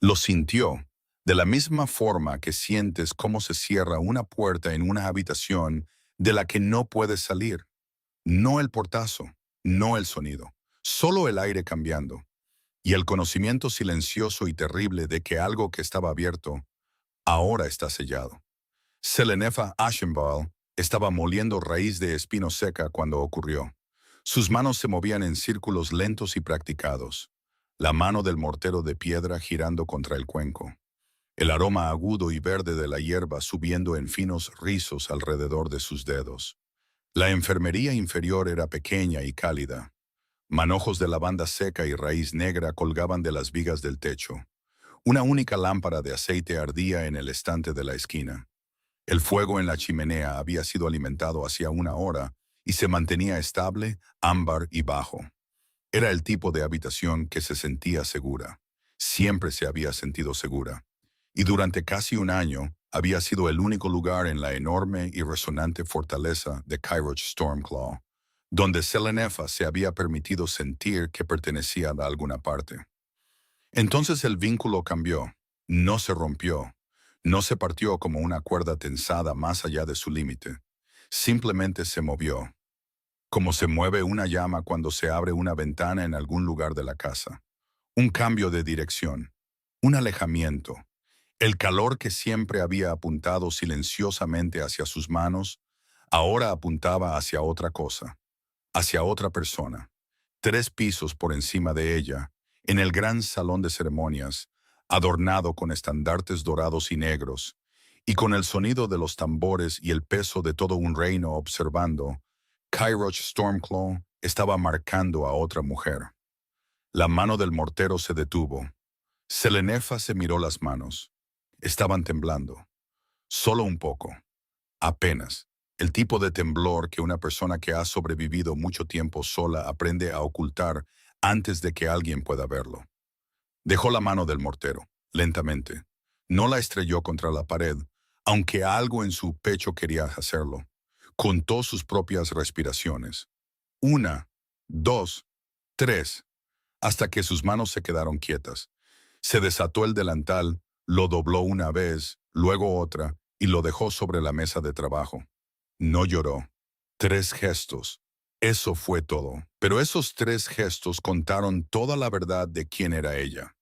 Lo sintió, de la misma forma que sientes cómo se cierra una puerta en una habitación de la que no puedes salir. No el portazo, no el sonido, solo el aire cambiando, y el conocimiento silencioso y terrible de que algo que estaba abierto ahora está sellado. Selenefa Ashenball estaba moliendo raíz de espino seca cuando ocurrió. Sus manos se movían en círculos lentos y practicados, la mano del mortero de piedra girando contra el cuenco, el aroma agudo y verde de la hierba subiendo en finos rizos alrededor de sus dedos. La enfermería inferior era pequeña y cálida. Manojos de lavanda seca y raíz negra colgaban de las vigas del techo. Una única lámpara de aceite ardía en el estante de la esquina. El fuego en la chimenea había sido alimentado hacía una hora y se mantenía estable, ámbar y bajo. Era el tipo de habitación que se sentía segura. Siempre se había sentido segura. Y durante casi un año había sido el único lugar en la enorme y resonante fortaleza de Kairoch Stormclaw, donde Selenefa se había permitido sentir que pertenecía a alguna parte. Entonces el vínculo cambió, no se rompió, no se partió como una cuerda tensada más allá de su límite. Simplemente se movió, como se mueve una llama cuando se abre una ventana en algún lugar de la casa. Un cambio de dirección, un alejamiento. El calor que siempre había apuntado silenciosamente hacia sus manos, ahora apuntaba hacia otra cosa, hacia otra persona. 3 pisos por encima de ella, en el gran salón de ceremonias, adornado con estandartes dorados y negros, y con el sonido de los tambores y el peso de todo un reino observando, Kairoch Stormclaw estaba marcando a otra mujer. La mano del mortero se detuvo. Selenefa se miró las manos. Estaban temblando. Solo un poco. Apenas. El tipo de temblor que una persona que ha sobrevivido mucho tiempo sola aprende a ocultar antes de que alguien pueda verlo. Dejó la mano del mortero, lentamente. No la estrelló contra la pared, aunque algo en su pecho quería hacerlo. Contó sus propias respiraciones. 1, 2, 3, hasta que sus manos se quedaron quietas. Se desató el delantal, lo dobló una vez, luego otra, y lo dejó sobre la mesa de trabajo. No lloró. 3 gestos. Eso fue todo. Pero esos 3 gestos contaron toda la verdad de quién era ella.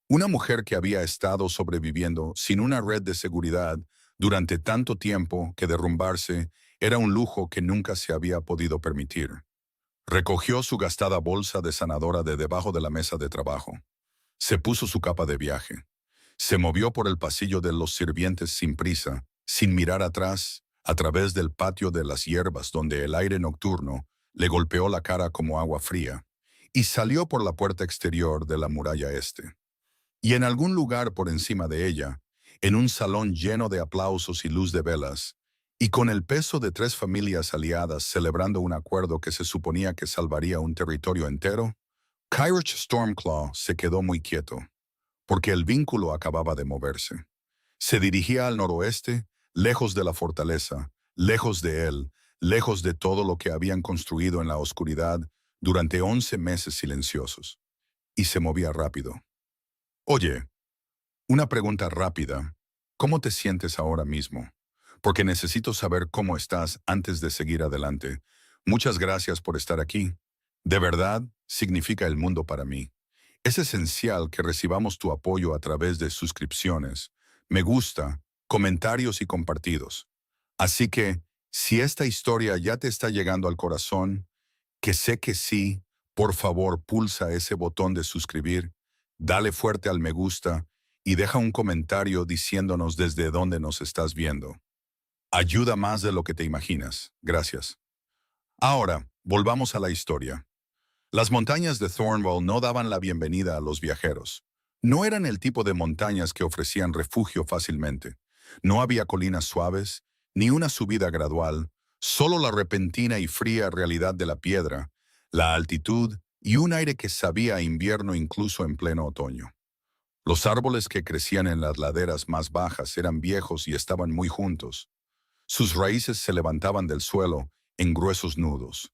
Una mujer que había estado sobreviviendo sin una red de seguridad durante tanto tiempo que derrumbarse era un lujo que nunca se había podido permitir. Recogió su gastada bolsa de sanadora de debajo de la mesa de trabajo. Se puso su capa de viaje. Se movió por el pasillo de los sirvientes sin prisa, sin mirar atrás, a través del patio de las hierbas donde el aire nocturno le golpeó la cara como agua fría, y salió por la puerta exterior de la muralla este. Y en algún lugar por encima de ella, en un salón lleno de aplausos y luz de velas, y con el peso de 3 familias aliadas celebrando un acuerdo que se suponía que salvaría un territorio entero, Kairoch Stormclaw se quedó muy quieto, porque el vínculo acababa de moverse. Se dirigía al noroeste, lejos de la fortaleza, lejos de él, lejos de todo lo que habían construido en la oscuridad durante 11 meses silenciosos. Y se movía rápido. Oye, una pregunta rápida. ¿Cómo te sientes ahora mismo? Porque necesito saber cómo estás antes de seguir adelante. Muchas gracias por estar aquí. De verdad, significa el mundo para mí. Es esencial que recibamos tu apoyo a través de suscripciones, me gusta, comentarios y compartidos. Así que, si esta historia ya te está llegando al corazón, que sé que sí, por favor pulsa ese botón de suscribir, dale fuerte al me gusta y deja un comentario diciéndonos desde dónde nos estás viendo. Ayuda más de lo que te imaginas. Gracias. Ahora, volvamos a la historia. Las montañas de Thornwall no daban la bienvenida a los viajeros. No eran el tipo de montañas que ofrecían refugio fácilmente. No había colinas suaves, ni una subida gradual, solo la repentina y fría realidad de la piedra, la altitud y un aire que sabía a invierno incluso en pleno otoño. Los árboles que crecían en las laderas más bajas eran viejos y estaban muy juntos. Sus raíces se levantaban del suelo en gruesos nudos.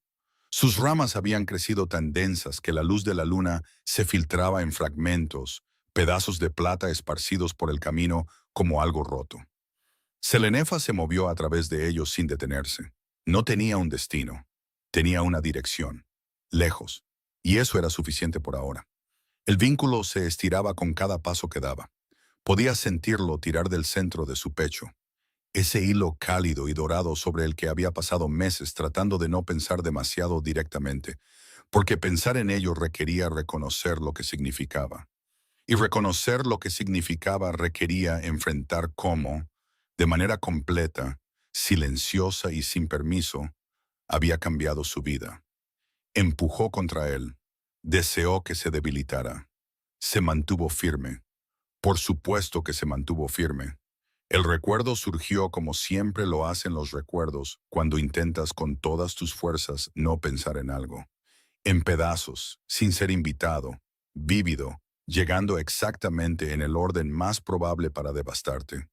Sus ramas habían crecido tan densas que la luz de la luna se filtraba en fragmentos, pedazos de plata esparcidos por el camino como algo roto. Selenefa se movió a través de ellos sin detenerse. No tenía un destino, tenía una dirección, lejos, y eso era suficiente por ahora. El vínculo se estiraba con cada paso que daba. Podía sentirlo tirar del centro de su pecho, ese hilo cálido y dorado sobre el que había pasado meses tratando de no pensar demasiado directamente, porque pensar en ello requería reconocer lo que significaba. Y reconocer lo que significaba requería enfrentar cómo, de manera completa, silenciosa y sin permiso, había cambiado su vida. Empujó contra él, deseó que se debilitara. Se mantuvo firme. Por supuesto que se mantuvo firme. El recuerdo surgió como siempre lo hacen los recuerdos cuando intentas con todas tus fuerzas no pensar en algo. En pedazos, sin ser invitado, vívido, llegando exactamente en el orden más probable para devastarte.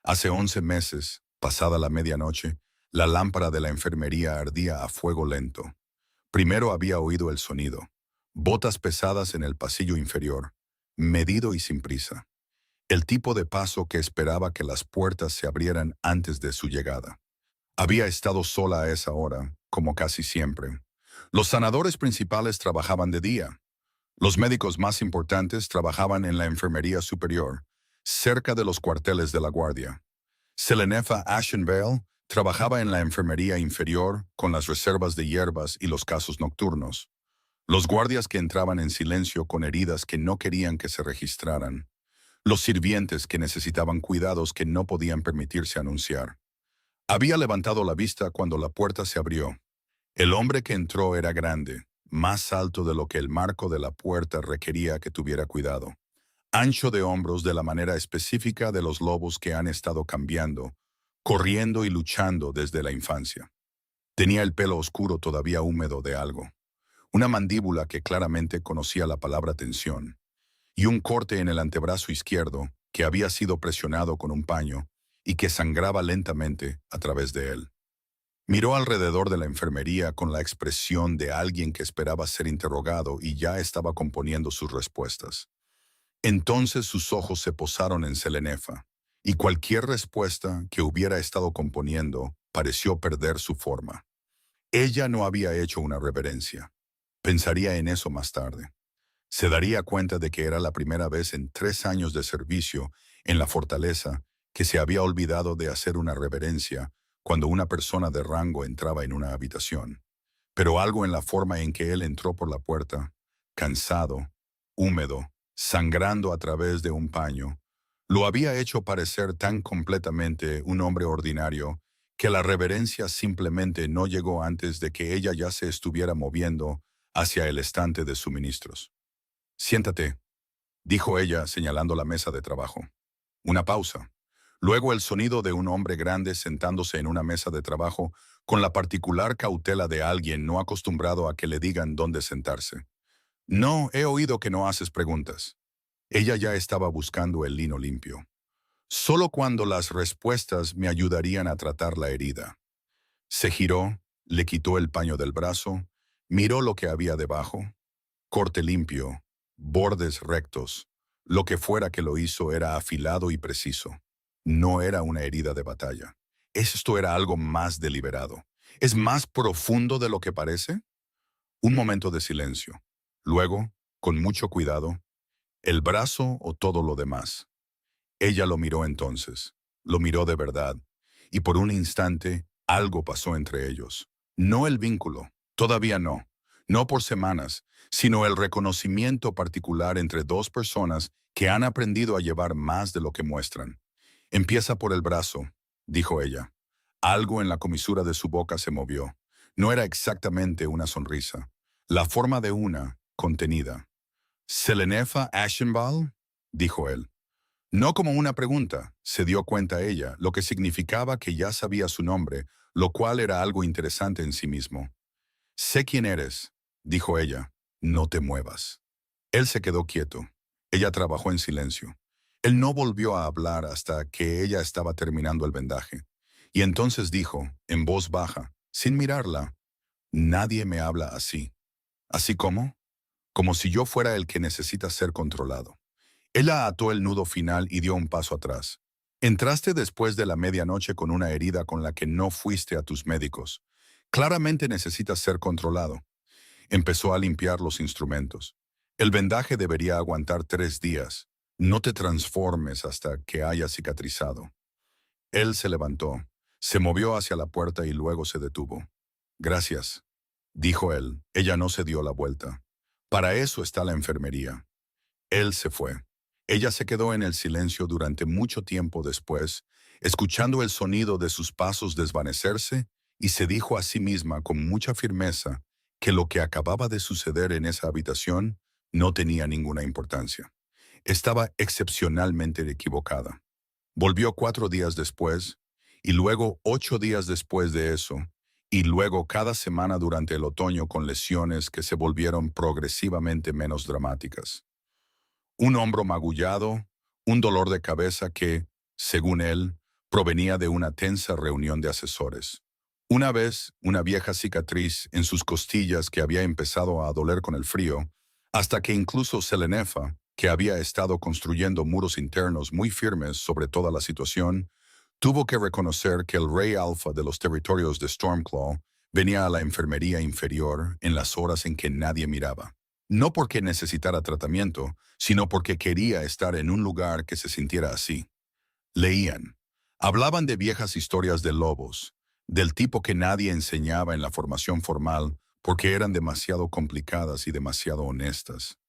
Hace 11 meses, pasada la medianoche, la lámpara de la enfermería ardía a fuego lento. Primero había oído el sonido, botas pesadas en el pasillo inferior, medido y sin prisa. El tipo de paso que esperaba que las puertas se abrieran antes de su llegada. Había estado sola a esa hora, como casi siempre. Los sanadores principales trabajaban de día. Los médicos más importantes trabajaban en la enfermería superior, cerca de los cuarteles de la guardia. Selenefa Ashenvale trabajaba en la enfermería inferior con las reservas de hierbas y los casos nocturnos. Los guardias que entraban en silencio con heridas que no querían que se registraran. Los sirvientes que necesitaban cuidados que no podían permitirse anunciar. Había levantado la vista cuando la puerta se abrió. El hombre que entró era grande, más alto de lo que el marco de la puerta requería que tuviera cuidado. Ancho de hombros de la manera específica de los lobos que han estado cambiando, corriendo y luchando desde la infancia. Tenía el pelo oscuro todavía húmedo de algo, una mandíbula que claramente conocía la palabra tensión, y un corte en el antebrazo izquierdo que había sido presionado con un paño y que sangraba lentamente a través de él. Miró alrededor de la enfermería con la expresión de alguien que esperaba ser interrogado y ya estaba componiendo sus respuestas. Entonces sus ojos se posaron en Selenefa, y cualquier respuesta que hubiera estado componiendo pareció perder su forma. Ella no había hecho una reverencia. Pensaría en eso más tarde. Se daría cuenta de que era la primera vez en 3 años de servicio en la fortaleza que se había olvidado de hacer una reverencia cuando una persona de rango entraba en una habitación. Pero algo en la forma en que él entró por la puerta, cansado, húmedo, sangrando a través de un paño, lo había hecho parecer tan completamente un hombre ordinario que la reverencia simplemente no llegó antes de que ella ya se estuviera moviendo hacia el estante de suministros. «Siéntate», dijo ella señalando la mesa de trabajo. Una pausa. Luego el sonido de un hombre grande sentándose en una mesa de trabajo con la particular cautela de alguien no acostumbrado a que le digan dónde sentarse. «No, he oído que no haces preguntas». Ella ya estaba buscando el lino limpio. «Solo cuando las respuestas me ayudarían a tratar la herida». Se giró, le quitó el paño del brazo, miró lo que había debajo. Corte limpio, bordes rectos. Lo que fuera que lo hizo era afilado y preciso. No era una herida de batalla. Esto era algo más deliberado. ¿Es más profundo de lo que parece? Un momento de silencio. Luego, con mucho cuidado, ¿el brazo o todo lo demás? Ella lo miró entonces. Lo miró de verdad. Y por un instante, algo pasó entre ellos. No el vínculo. Todavía no. No por semanas, sino el reconocimiento particular entre dos personas que han aprendido a llevar más de lo que muestran. «Empieza por el brazo», dijo ella. Algo en la comisura de su boca se movió. No era exactamente una sonrisa. La forma de una, contenida. «¿Selenefa Ashenvale?», dijo él. No como una pregunta, se dio cuenta ella, lo que significaba que ya sabía su nombre, lo cual era algo interesante en sí mismo. «Sé quién eres», dijo ella. «No te muevas». Él se quedó quieto. Ella trabajó en silencio. Él no volvió a hablar hasta que ella estaba terminando el vendaje. Y entonces dijo, en voz baja, sin mirarla, «Nadie me habla así». «¿Así cómo?» «Como si yo fuera el que necesita ser controlado». Ella ató el nudo final y dio un paso atrás. Entraste después de la medianoche con una herida con la que no fuiste a tus médicos. Claramente necesitas ser controlado. Empezó a limpiar los instrumentos. El vendaje debería aguantar 3 días. No te transformes hasta que haya cicatrizado. Él se levantó, se movió hacia la puerta y luego se detuvo. Gracias, dijo él. Ella no se dio la vuelta. Para eso está la enfermería. Él se fue. Ella se quedó en el silencio durante mucho tiempo después, escuchando el sonido de sus pasos desvanecerse, y se dijo a sí misma con mucha firmeza que lo que acababa de suceder en esa habitación no tenía ninguna importancia. Estaba excepcionalmente equivocada. Volvió 4 días después, y luego 8 días después de eso, y luego cada semana durante el otoño con lesiones que se volvieron progresivamente menos dramáticas. Un hombro magullado, un dolor de cabeza que, según él, provenía de una tensa reunión de asesores. Una vez, una vieja cicatriz en sus costillas que había empezado a doler con el frío, hasta que incluso Selenefa, que había estado construyendo muros internos muy firmes sobre toda la situación, tuvo que reconocer que el rey alfa de los territorios de Stormclaw venía a la enfermería inferior en las horas en que nadie miraba. No porque necesitara tratamiento, sino porque quería estar en un lugar que se sintiera así. Leían. Hablaban de viejas historias de lobos, del tipo que nadie enseñaba en la formación formal porque eran demasiado complicadas y demasiado honestas.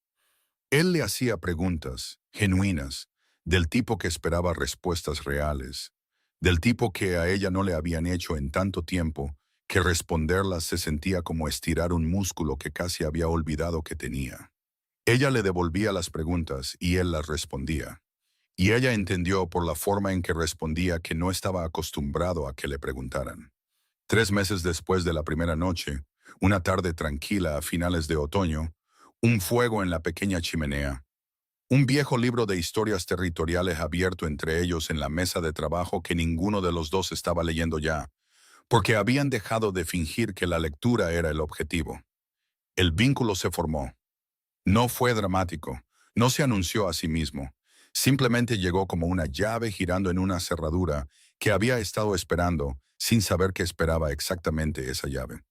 Él le hacía preguntas, genuinas, del tipo que esperaba respuestas reales, del tipo que a ella no le habían hecho en tanto tiempo que responderlas se sentía como estirar un músculo que casi había olvidado que tenía. Ella le devolvía las preguntas y él las respondía. Y ella entendió por la forma en que respondía que no estaba acostumbrado a que le preguntaran. 3 meses después de la primera noche, una tarde tranquila a finales de otoño, un fuego en la pequeña chimenea, un viejo libro de historias territoriales abierto entre ellos en la mesa de trabajo que ninguno de los dos estaba leyendo ya, porque habían dejado de fingir que la lectura era el objetivo. El vínculo se formó. No fue dramático, no se anunció a sí mismo. Simplemente llegó como una llave girando en una cerradura que había estado esperando sin saber que esperaba exactamente esa llave.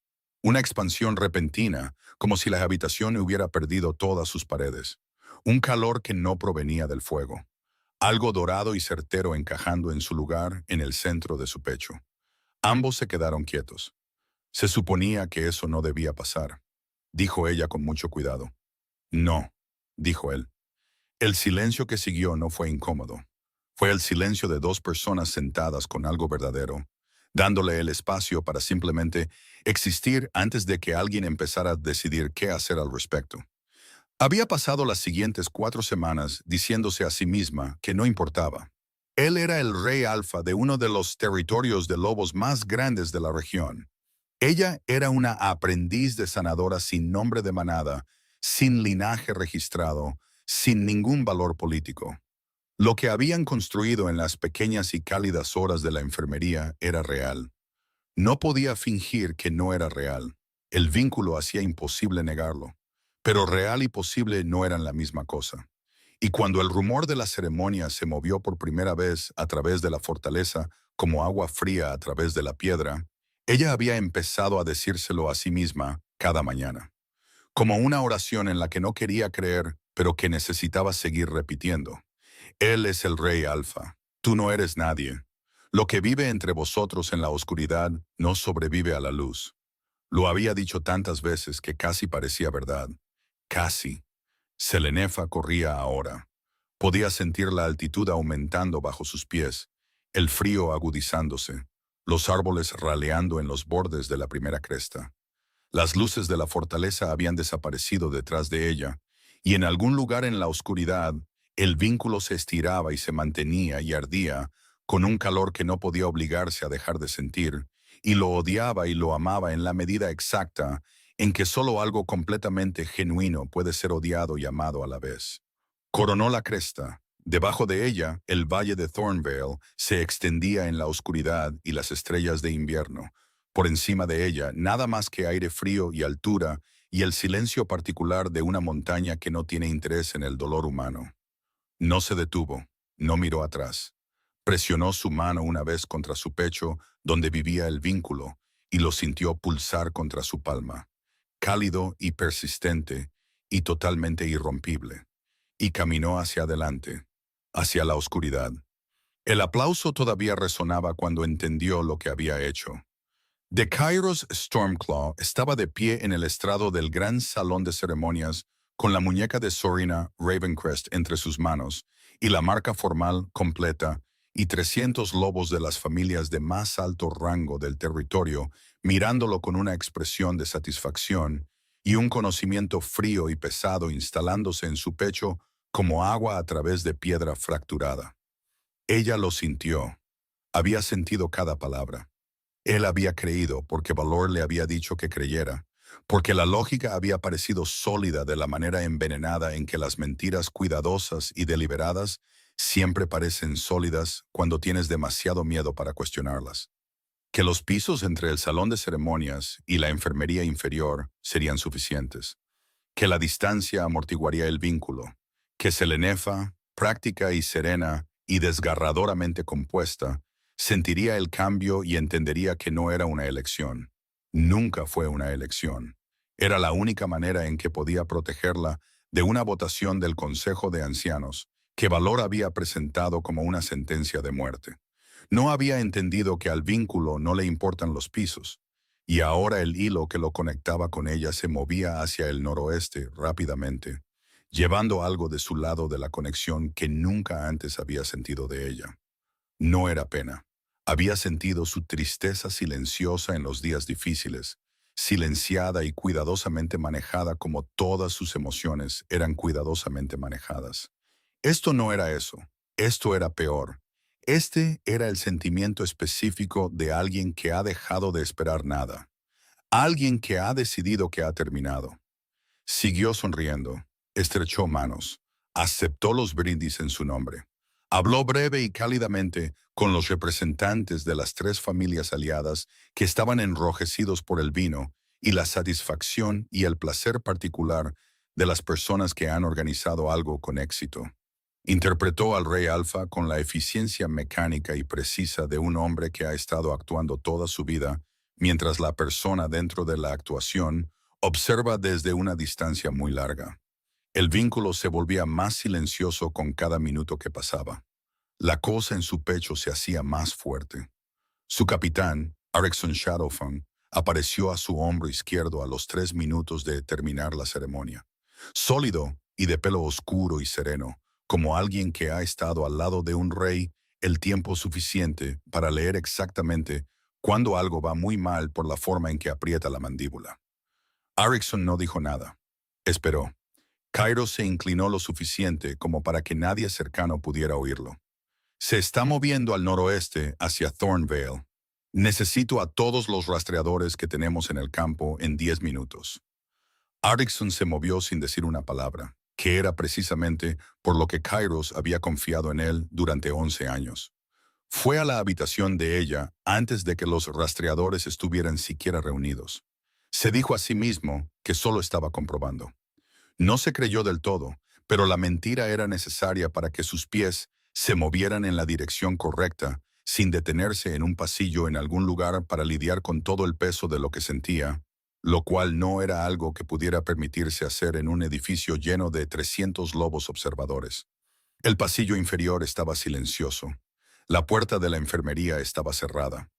Una expansión repentina, como si la habitación hubiera perdido todas sus paredes. Un calor que no provenía del fuego. Algo dorado y certero encajando en su lugar en el centro de su pecho. Ambos se quedaron quietos. Se suponía que eso no debía pasar, dijo ella con mucho cuidado. No, dijo él. El silencio que siguió no fue incómodo. Fue el silencio de dos personas sentadas con algo verdadero, dándole el espacio para simplemente existir antes de que alguien empezara a decidir qué hacer al respecto. Había pasado las siguientes 4 semanas diciéndose a sí misma que no importaba. Él era el rey alfa de uno de los territorios de lobos más grandes de la región. Ella era una aprendiz de sanadora sin nombre de manada, sin linaje registrado, sin ningún valor político. Lo que habían construido en las pequeñas y cálidas horas de la enfermería era real. No podía fingir que no era real. El vínculo hacía imposible negarlo. Pero real y posible no eran la misma cosa. Y cuando el rumor de la ceremonia se movió por primera vez a través de la fortaleza como agua fría a través de la piedra, ella había empezado a decírselo a sí misma cada mañana, como una oración en la que no quería creer, pero que necesitaba seguir repitiendo. Él es el Rey Alfa. Tú no eres nadie. Lo que vive entre vosotros en la oscuridad no sobrevive a la luz. Lo había dicho tantas veces que casi parecía verdad. Casi. Selenefa corría ahora. Podía sentir la altitud aumentando bajo sus pies, el frío agudizándose, los árboles raleando en los bordes de la primera cresta. Las luces de la fortaleza habían desaparecido detrás de ella, y en algún lugar en la oscuridad, el vínculo se estiraba y se mantenía y ardía, con un calor que no podía obligarse a dejar de sentir, y lo odiaba y lo amaba en la medida exacta en que solo algo completamente genuino puede ser odiado y amado a la vez. Coronó la cresta. Debajo de ella, el valle de Thornvale se extendía en la oscuridad y las estrellas de invierno. Por encima de ella, nada más que aire frío y altura y el silencio particular de una montaña que no tiene interés en el dolor humano. No se detuvo, no miró atrás. Presionó su mano una vez contra su pecho, donde vivía el vínculo, y lo sintió pulsar contra su palma, cálido y persistente, y totalmente irrompible. Y caminó hacia adelante, hacia la oscuridad. El aplauso todavía resonaba cuando entendió lo que había hecho. De Kairos Stormclaw estaba de pie en el estrado del gran salón de ceremonias con la muñeca de Sorina Ravencrest entre sus manos y la marca formal completa y 300 lobos de las familias de más alto rango del territorio mirándolo con una expresión de satisfacción y un conocimiento frío y pesado instalándose en su pecho como agua a través de piedra fracturada. Ella lo sintió. Había sentido cada palabra. Él había creído porque Valor le había dicho que creyera, porque la lógica había parecido sólida de la manera envenenada en que las mentiras cuidadosas y deliberadas siempre parecen sólidas cuando tienes demasiado miedo para cuestionarlas. Que los pisos entre el salón de ceremonias y la enfermería inferior serían suficientes, que la distancia amortiguaría el vínculo, que Selenefa, práctica y serena y desgarradoramente compuesta, sentiría el cambio y entendería que no era una elección. Nunca fue una elección. Era la única manera en que podía protegerla de una votación del Consejo de Ancianos, que Valor había presentado como una sentencia de muerte. No había entendido que al vínculo no le importan los pisos, y ahora el hilo que lo conectaba con ella se movía hacia el noroeste rápidamente, llevando algo de su lado de la conexión que nunca antes había sentido de ella. No era pena. Había sentido su tristeza silenciosa en los días difíciles, silenciada y cuidadosamente manejada como todas sus emociones eran cuidadosamente manejadas. Esto no era eso, esto era peor. Este era el sentimiento específico de alguien que ha dejado de esperar nada, alguien que ha decidido que ha terminado. Siguió sonriendo, estrechó manos, aceptó los brindis en su nombre. Habló breve y cálidamente con los representantes de las tres familias aliadas que estaban enrojecidos por el vino y la satisfacción y el placer particular de las personas que han organizado algo con éxito. Interpretó al Rey Alfa con la eficiencia mecánica y precisa de un hombre que ha estado actuando toda su vida, mientras la persona dentro de la actuación observa desde una distancia muy larga. El vínculo se volvía más silencioso con cada minuto que pasaba. La cosa en su pecho se hacía más fuerte. Su capitán, Erickson Shadowfang, apareció a su hombro izquierdo a los 3 minutos de terminar la ceremonia. Sólido y de pelo oscuro y sereno, como alguien que ha estado al lado de un rey el tiempo suficiente para leer exactamente cuando algo va muy mal por la forma en que aprieta la mandíbula. Erickson no dijo nada. Esperó. Cairo se inclinó lo suficiente como para que nadie cercano pudiera oírlo. Se está moviendo al noroeste hacia Thornvale. Necesito a todos los rastreadores que tenemos en el campo en 10 minutos. Erickson se movió sin decir una palabra, que era precisamente por lo que Kairos había confiado en él durante 11 años. Fue a la habitación de ella antes de que los rastreadores estuvieran siquiera reunidos. Se dijo a sí mismo que solo estaba comprobando. No se creyó del todo, pero la mentira era necesaria para que sus pies se movieran en la dirección correcta, sin detenerse en un pasillo en algún lugar para lidiar con todo el peso de lo que sentía, lo cual no era algo que pudiera permitirse hacer en un edificio lleno de 300 lobos observadores. El pasillo inferior estaba silencioso. La puerta de la enfermería estaba cerrada.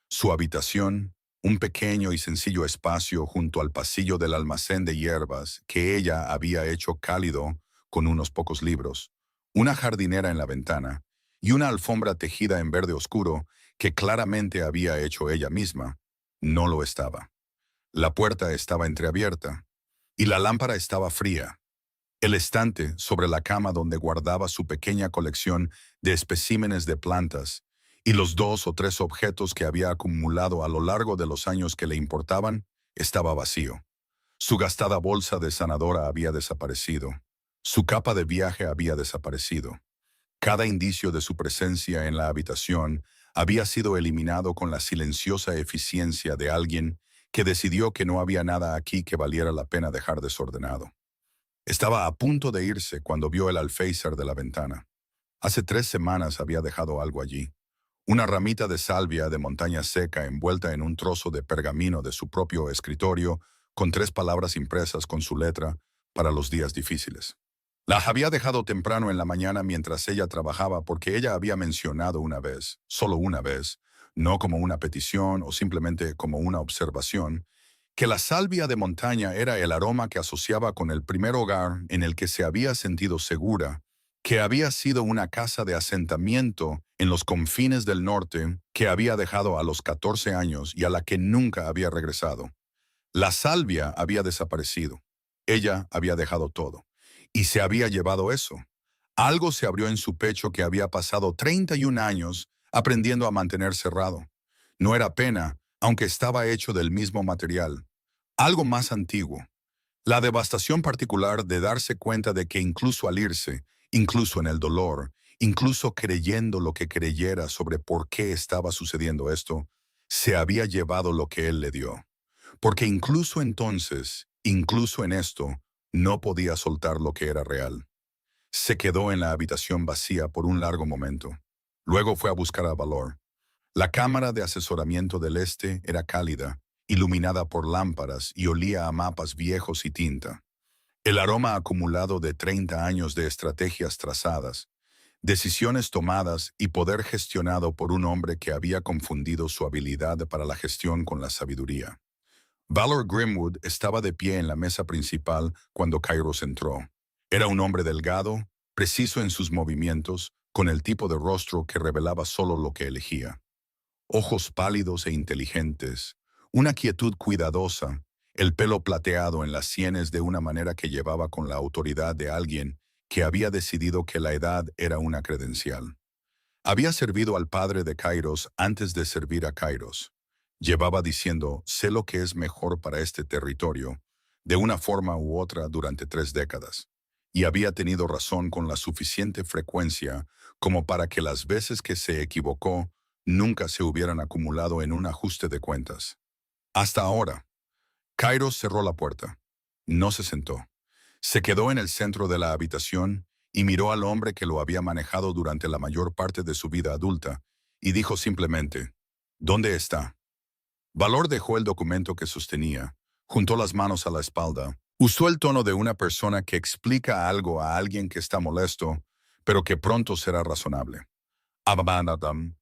Su habitación, un pequeño y sencillo espacio junto al pasillo del almacén de hierbas que ella había hecho cálido con unos pocos libros, una jardinera en la ventana y una alfombra tejida en verde oscuro que claramente había hecho ella misma, no lo estaba. La puerta estaba entreabierta y la lámpara estaba fría. El estante sobre la cama donde guardaba su pequeña colección de especímenes de plantas y los 2 o 3 objetos que había acumulado a lo largo de los años que le importaban, estaba vacío. Su gastada bolsa de sanadora había desaparecido. Su capa de viaje había desaparecido. Cada indicio de su presencia en la habitación había sido eliminado con la silenciosa eficiencia de alguien que decidió que no había nada aquí que valiera la pena dejar desordenado. Estaba a punto de irse cuando vio el alféizar de la ventana. Hace 3 semanas había dejado algo allí. Una ramita de salvia de montaña seca envuelta en un trozo de pergamino de su propio escritorio, con 3 palabras impresas con su letra para los días difíciles. La había dejado temprano en la mañana mientras ella trabajaba porque ella había mencionado una vez, solo una vez, no como una petición o simplemente como una observación, que la salvia de montaña era el aroma que asociaba con el primer hogar en el que se había sentido segura, que había sido una casa de asentamiento en los confines del norte que había dejado a los 14 años y a la que nunca había regresado. La salvia había desaparecido. Ella había dejado todo. Y se había llevado eso. Algo se abrió en su pecho que había pasado 31 años aprendiendo a mantener cerrado. No era pena, aunque estaba hecho del mismo material. Algo más antiguo. La devastación particular de darse cuenta de que incluso al irse, incluso en el dolor, incluso creyendo lo que creyera sobre por qué estaba sucediendo esto, se había llevado lo que él le dio. Porque incluso entonces, incluso en esto, no podía soltar lo que era real. Se quedó en la habitación vacía por un largo momento. Luego fue a buscar a Valor. La cámara de asesoramiento del este era cálida, iluminada por lámparas y olía a mapas viejos y tinta. El aroma acumulado de 30 años de estrategias trazadas, decisiones tomadas y poder gestionado por un hombre que había confundido su habilidad para la gestión con la sabiduría. Valor Grimwood estaba de pie en la mesa principal cuando Kairos entró. Era un hombre delgado, preciso en sus movimientos, con el tipo de rostro que revelaba solo lo que elegía. Ojos pálidos e inteligentes, una quietud cuidadosa, el pelo plateado en las sienes de una manera que llevaba con la autoridad de alguien que había decidido que la edad era una credencial. Había servido al padre de Kairos antes de servir a Kairos. Llevaba diciendo, sé lo que es mejor para este territorio, de una forma u otra durante 3 décadas. Y había tenido razón con la suficiente frecuencia como para que las veces que se equivocó nunca se hubieran acumulado en un ajuste de cuentas. Hasta ahora, Kairos cerró la puerta. No se sentó. Se quedó en el centro de la habitación y miró al hombre que lo había manejado durante la mayor parte de su vida adulta, y dijo simplemente, ¿dónde está? Valor dejó el documento que sostenía, juntó las manos a la espalda, usó el tono de una persona que explica algo a alguien que está molesto, pero que pronto será razonable. ¿Ha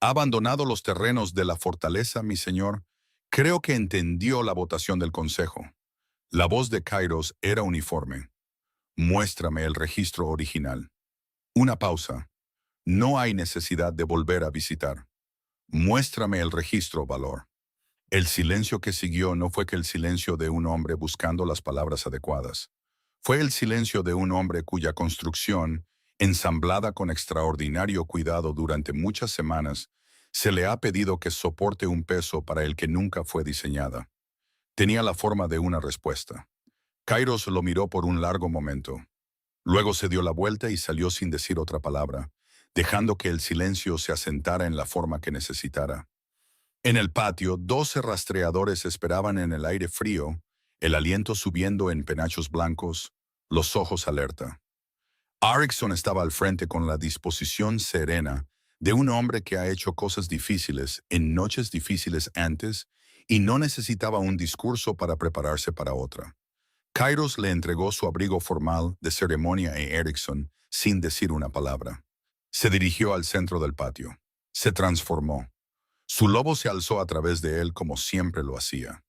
abandonado los terrenos de la fortaleza, mi señor? Creo que entendió la votación del consejo. La voz de Kairos era uniforme. Muéstrame el registro original. Una pausa. No hay necesidad de volver a visitar. Muéstrame el registro, Valor. El silencio que siguió no fue que el silencio de un hombre buscando las palabras adecuadas. Fue el silencio de un hombre cuya construcción, ensamblada con extraordinario cuidado durante muchas semanas, se le ha pedido que soporte un peso para el que nunca fue diseñada. Tenía la forma de una respuesta. Kairos lo miró por un largo momento. Luego se dio la vuelta y salió sin decir otra palabra, dejando que el silencio se asentara en la forma que necesitara. En el patio, 12 rastreadores esperaban en el aire frío, el aliento subiendo en penachos blancos, los ojos alerta. Erickson estaba al frente con la disposición serena de un hombre que ha hecho cosas difíciles en noches difíciles antes y no necesitaba un discurso para prepararse para otra. Kairos le entregó su abrigo formal de ceremonia a Erickson sin decir una palabra. Se dirigió al centro del patio. Se transformó. Su lobo se alzó a través de él como siempre lo hacía.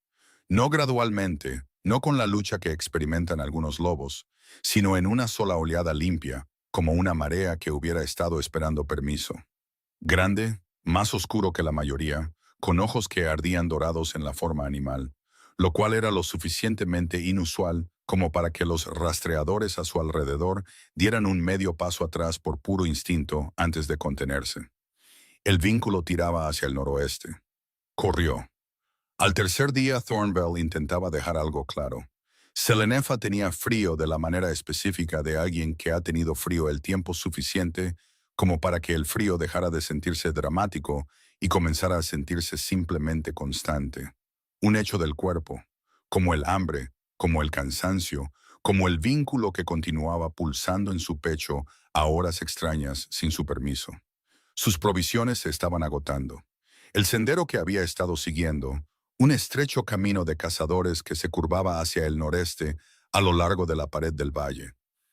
No gradualmente, no con la lucha que experimentan algunos lobos, sino en una sola oleada limpia, como una marea que hubiera estado esperando permiso. Grande, más oscuro que la mayoría, con ojos que ardían dorados en la forma animal, lo cual era lo suficientemente inusual como para que los rastreadores a su alrededor dieran un medio paso atrás por puro instinto antes de contenerse. El vínculo tiraba hacia el noroeste. Corrió. Al tercer día, Thornbell intentaba dejar algo claro. Selenefa tenía frío de la manera específica de alguien que ha tenido frío el tiempo suficiente como para que el frío dejara de sentirse dramático y comenzara a sentirse simplemente constante. Un hecho del cuerpo, como el hambre, como el cansancio, como el vínculo que continuaba pulsando en su pecho a horas extrañas sin su permiso. Sus provisiones se estaban agotando. El sendero que había estado siguiendo, un estrecho camino de cazadores que se curvaba hacia el noreste a lo largo de la pared del valle,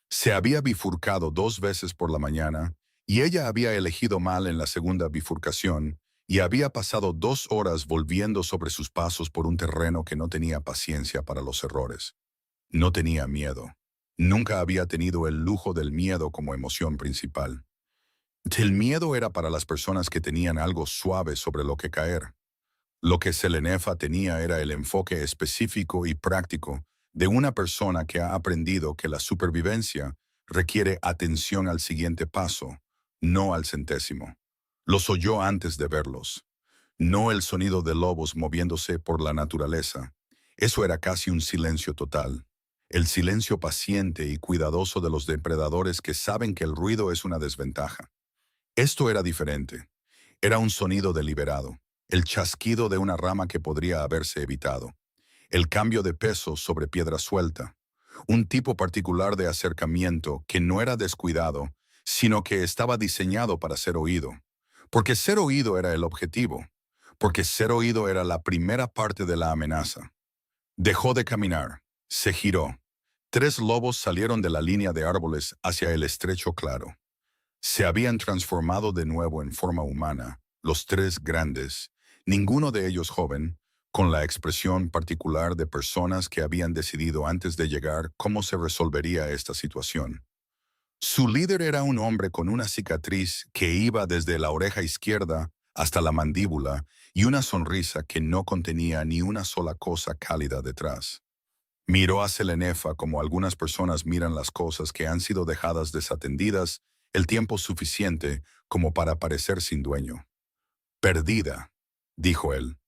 se había bifurcado 2 veces por la mañana y ella había elegido mal en la segunda bifurcación y había pasado 2 horas volviendo sobre sus pasos por un terreno que no tenía paciencia para los errores. No tenía miedo. Nunca había tenido el lujo del miedo como emoción principal. El miedo era para las personas que tenían algo suave sobre lo que caer. Lo que Selenefa tenía era el enfoque específico y práctico de una persona que ha aprendido que la supervivencia requiere atención al siguiente paso, no al centésimo. Los oyó antes de verlos, no el sonido de lobos moviéndose por la naturaleza. Eso era casi un silencio total. El silencio paciente y cuidadoso de los depredadores que saben que el ruido es una desventaja. Esto era diferente. Era un sonido deliberado, el chasquido de una rama que podría haberse evitado, el cambio de peso sobre piedra suelta, un tipo particular de acercamiento que no era descuidado, sino que estaba diseñado para ser oído. Porque ser oído era el objetivo, porque ser oído era la primera parte de la amenaza. Dejó de caminar, se giró. 3 lobos salieron de la línea de árboles hacia el estrecho claro. Se habían transformado de nuevo en forma humana, los 3 grandes, ninguno de ellos joven, con la expresión particular de personas que habían decidido antes de llegar cómo se resolvería esta situación. Su líder era un hombre con una cicatriz que iba desde la oreja izquierda hasta la mandíbula y una sonrisa que no contenía ni una sola cosa cálida detrás. Miró a Selenefa como algunas personas miran las cosas que han sido dejadas desatendidas el tiempo suficiente como para parecer sin dueño. Perdida, dijo él.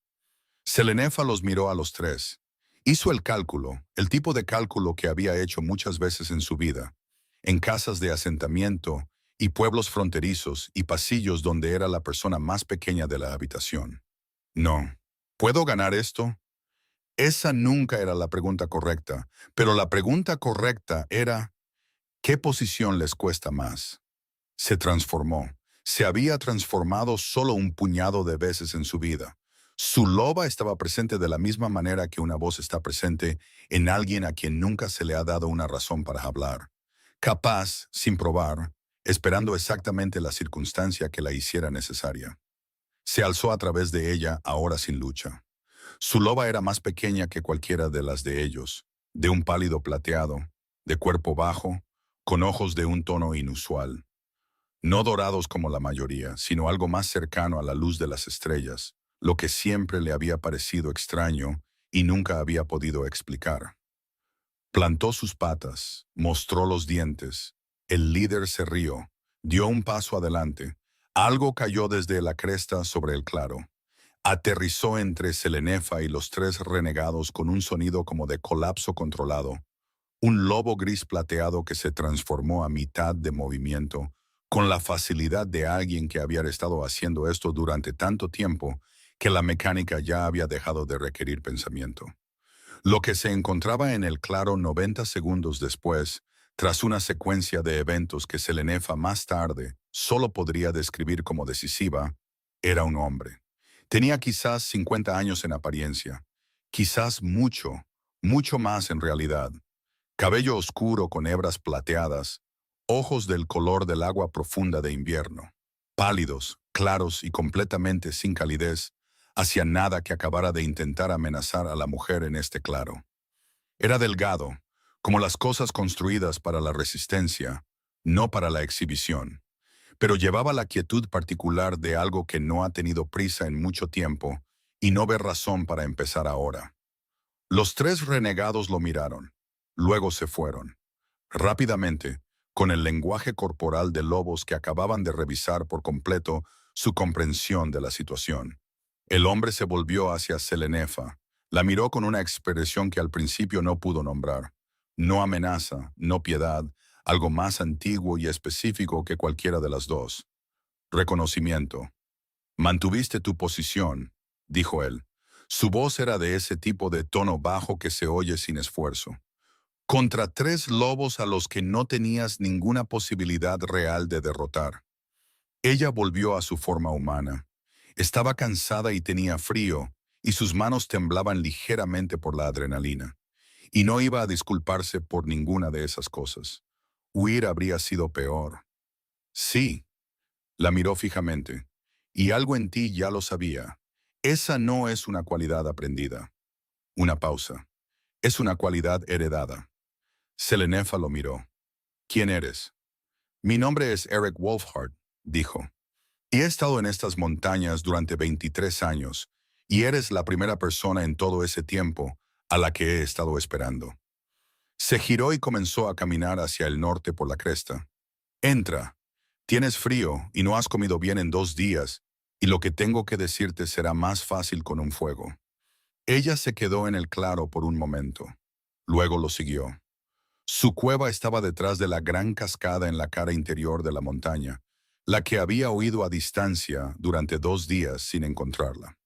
Selenefa los miró a los 3. Hizo el cálculo, el tipo de cálculo que había hecho muchas veces en su vida, en casas de asentamiento y pueblos fronterizos y pasillos donde era la persona más pequeña de la habitación. No. ¿Puedo ganar esto? Esa nunca era la pregunta correcta, pero la pregunta correcta era, ¿qué posición les cuesta más? Se transformó. Se había transformado solo un puñado de veces en su vida. Su loba estaba presente de la misma manera que una voz está presente en alguien a quien nunca se le ha dado una razón para hablar. Capaz, sin probar, esperando exactamente la circunstancia que la hiciera necesaria. Se alzó a través de ella, ahora sin lucha. Su loba era más pequeña que cualquiera de las de ellos, de un pálido plateado, de cuerpo bajo, con ojos de un tono inusual. No dorados como la mayoría, sino algo más cercano a la luz de las estrellas, lo que siempre le había parecido extraño y nunca había podido explicar. Plantó sus patas, mostró los dientes. El líder se rió, dio un paso adelante. Algo cayó desde la cresta sobre el claro. Aterrizó entre Selenefa y los 3 renegados con un sonido como de colapso controlado. Un lobo gris plateado que se transformó a mitad de movimiento, con la facilidad de alguien que había estado haciendo esto durante tanto tiempo que la mecánica ya había dejado de requerir pensamiento. Lo que se encontraba en el claro 90 segundos después, tras una secuencia de eventos que Selenefa más tarde solo podría describir como decisiva, era un hombre. Tenía quizás 50 años en apariencia, quizás mucho, mucho más en realidad. Cabello oscuro con hebras plateadas, ojos del color del agua profunda de invierno, pálidos, claros y completamente sin calidez, hacia nada que acabara de intentar amenazar a la mujer en este claro. Era delgado, como las cosas construidas para la resistencia, no para la exhibición, pero llevaba la quietud particular de algo que no ha tenido prisa en mucho tiempo y no ve razón para empezar ahora. Los 3 renegados lo miraron, luego se fueron. Rápidamente, con el lenguaje corporal de lobos que acababan de revisar por completo su comprensión de la situación. El hombre se volvió hacia Selenefa. La miró con una expresión que al principio no pudo nombrar. No amenaza, no piedad, algo más antiguo y específico que cualquiera de las dos. Reconocimiento. Mantuviste tu posición, dijo él. Su voz era de ese tipo de tono bajo que se oye sin esfuerzo. contra 3 lobos a los que no tenías ninguna posibilidad real de derrotar. Ella volvió a su forma humana. Estaba cansada y tenía frío, y sus manos temblaban ligeramente por la adrenalina. Y no iba a disculparse por ninguna de esas cosas. Huir habría sido peor. Sí, la miró fijamente. Y algo en ti ya lo sabía. Esa no es una cualidad aprendida. Una pausa. Es una cualidad heredada. Selenefa lo miró. ¿Quién eres? Mi nombre es Eric Wolfhard, dijo. Y he estado en estas montañas durante 23 años, y eres la primera persona en todo ese tiempo a la que he estado esperando. Se giró y comenzó a caminar hacia el norte por la cresta. Entra. Tienes frío y no has comido bien en 2 días, y lo que tengo que decirte será más fácil con un fuego. Ella se quedó en el claro por un momento. Luego lo siguió. Su cueva estaba detrás de la gran cascada en la cara interior de la montaña, la que había oído a distancia durante 2 días sin encontrarla.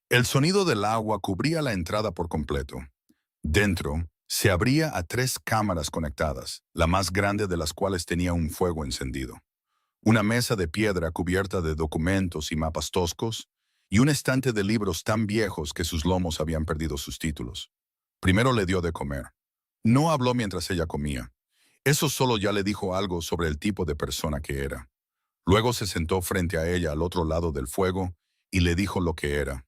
El sonido del agua cubría la entrada por completo. Dentro, se abría a 3 cámaras conectadas, la más grande de las cuales tenía un fuego encendido. Una mesa de piedra cubierta de documentos y mapas toscos, y un estante de libros tan viejos que sus lomos habían perdido sus títulos. Primero le dio de comer. No habló mientras ella comía. Eso solo ya le dijo algo sobre el tipo de persona que era. Luego se sentó frente a ella al otro lado del fuego y le dijo lo que era.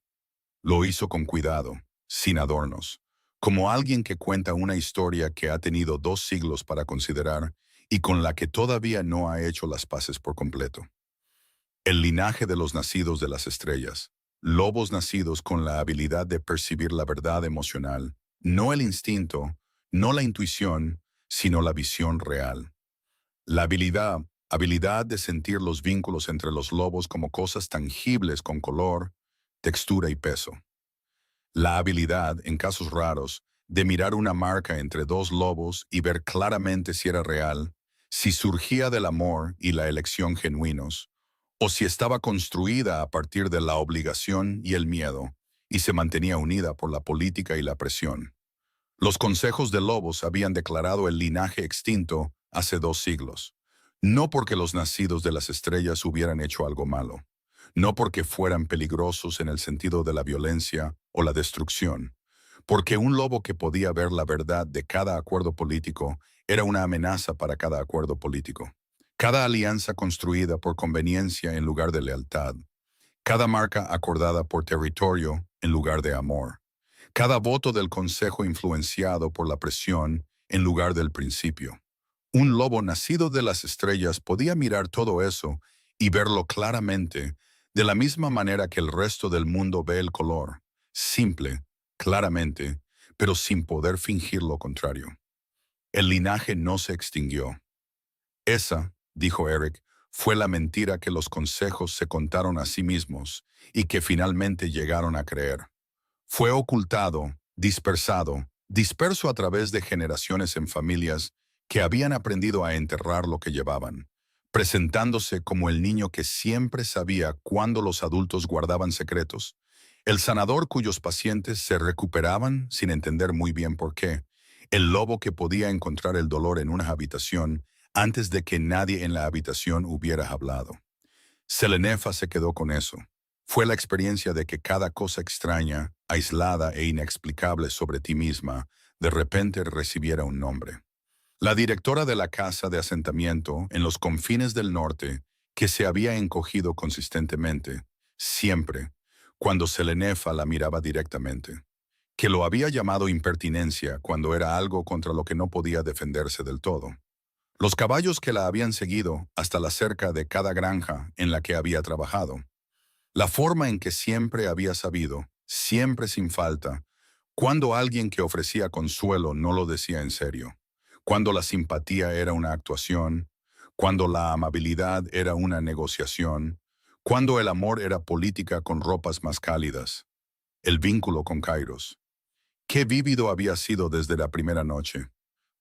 Lo hizo con cuidado, sin adornos, como alguien que cuenta una historia que ha tenido 2 siglos para considerar y con la que todavía no ha hecho las paces por completo. El linaje de los nacidos de las estrellas, lobos nacidos con la habilidad de percibir la verdad emocional, no el instinto, no la intuición, sino la visión real. La habilidad de sentir los vínculos entre los lobos como cosas tangibles con color, textura y peso. La habilidad, en casos raros, de mirar una marca entre 2 lobos y ver claramente si era real, si surgía del amor y la elección genuinos, o si estaba construida a partir de la obligación y el miedo, y se mantenía unida por la política y la presión. Los consejos de lobos habían declarado el linaje extinto hace 2 siglos, no porque los nacidos de las estrellas hubieran hecho algo malo, no porque fueran peligrosos en el sentido de la violencia o la destrucción, porque un lobo que podía ver la verdad de cada acuerdo político era una amenaza para cada acuerdo político. Cada alianza construida por conveniencia en lugar de lealtad, cada marca acordada por territorio en lugar de amor, cada voto del consejo influenciado por la presión en lugar del principio. Un lobo nacido de las estrellas podía mirar todo eso y verlo claramente, de la misma manera que el resto del mundo ve el color, simple, claramente, pero sin poder fingir lo contrario. El linaje no se extinguió. Esa, dijo Eric, fue la mentira que los consejos se contaron a sí mismos y que finalmente llegaron a creer. Fue ocultado, disperso a través de generaciones en familias que habían aprendido a enterrar lo que llevaban, presentándose como el niño que siempre sabía cuándo los adultos guardaban secretos, el sanador cuyos pacientes se recuperaban sin entender muy bien por qué, el lobo que podía encontrar el dolor en una habitación antes de que nadie en la habitación hubiera hablado. Selenefa se quedó con eso. Fue la experiencia de que cada cosa extraña, aislada e inexplicable sobre ti misma, de repente recibiera un nombre. La directora de la casa de asentamiento en los confines del norte, que se había encogido consistentemente, siempre, cuando Selenefa la miraba directamente, que lo había llamado impertinencia cuando era algo contra lo que no podía defenderse del todo. Los caballos que la habían seguido hasta la cerca de cada granja en la que había trabajado. La forma en que siempre había sabido, siempre sin falta, cuando alguien que ofrecía consuelo no lo decía en serio, cuando la simpatía era una actuación, cuando la amabilidad era una negociación, cuando el amor era política con ropas más cálidas. El vínculo con Kairos. Qué vívido había sido desde la primera noche.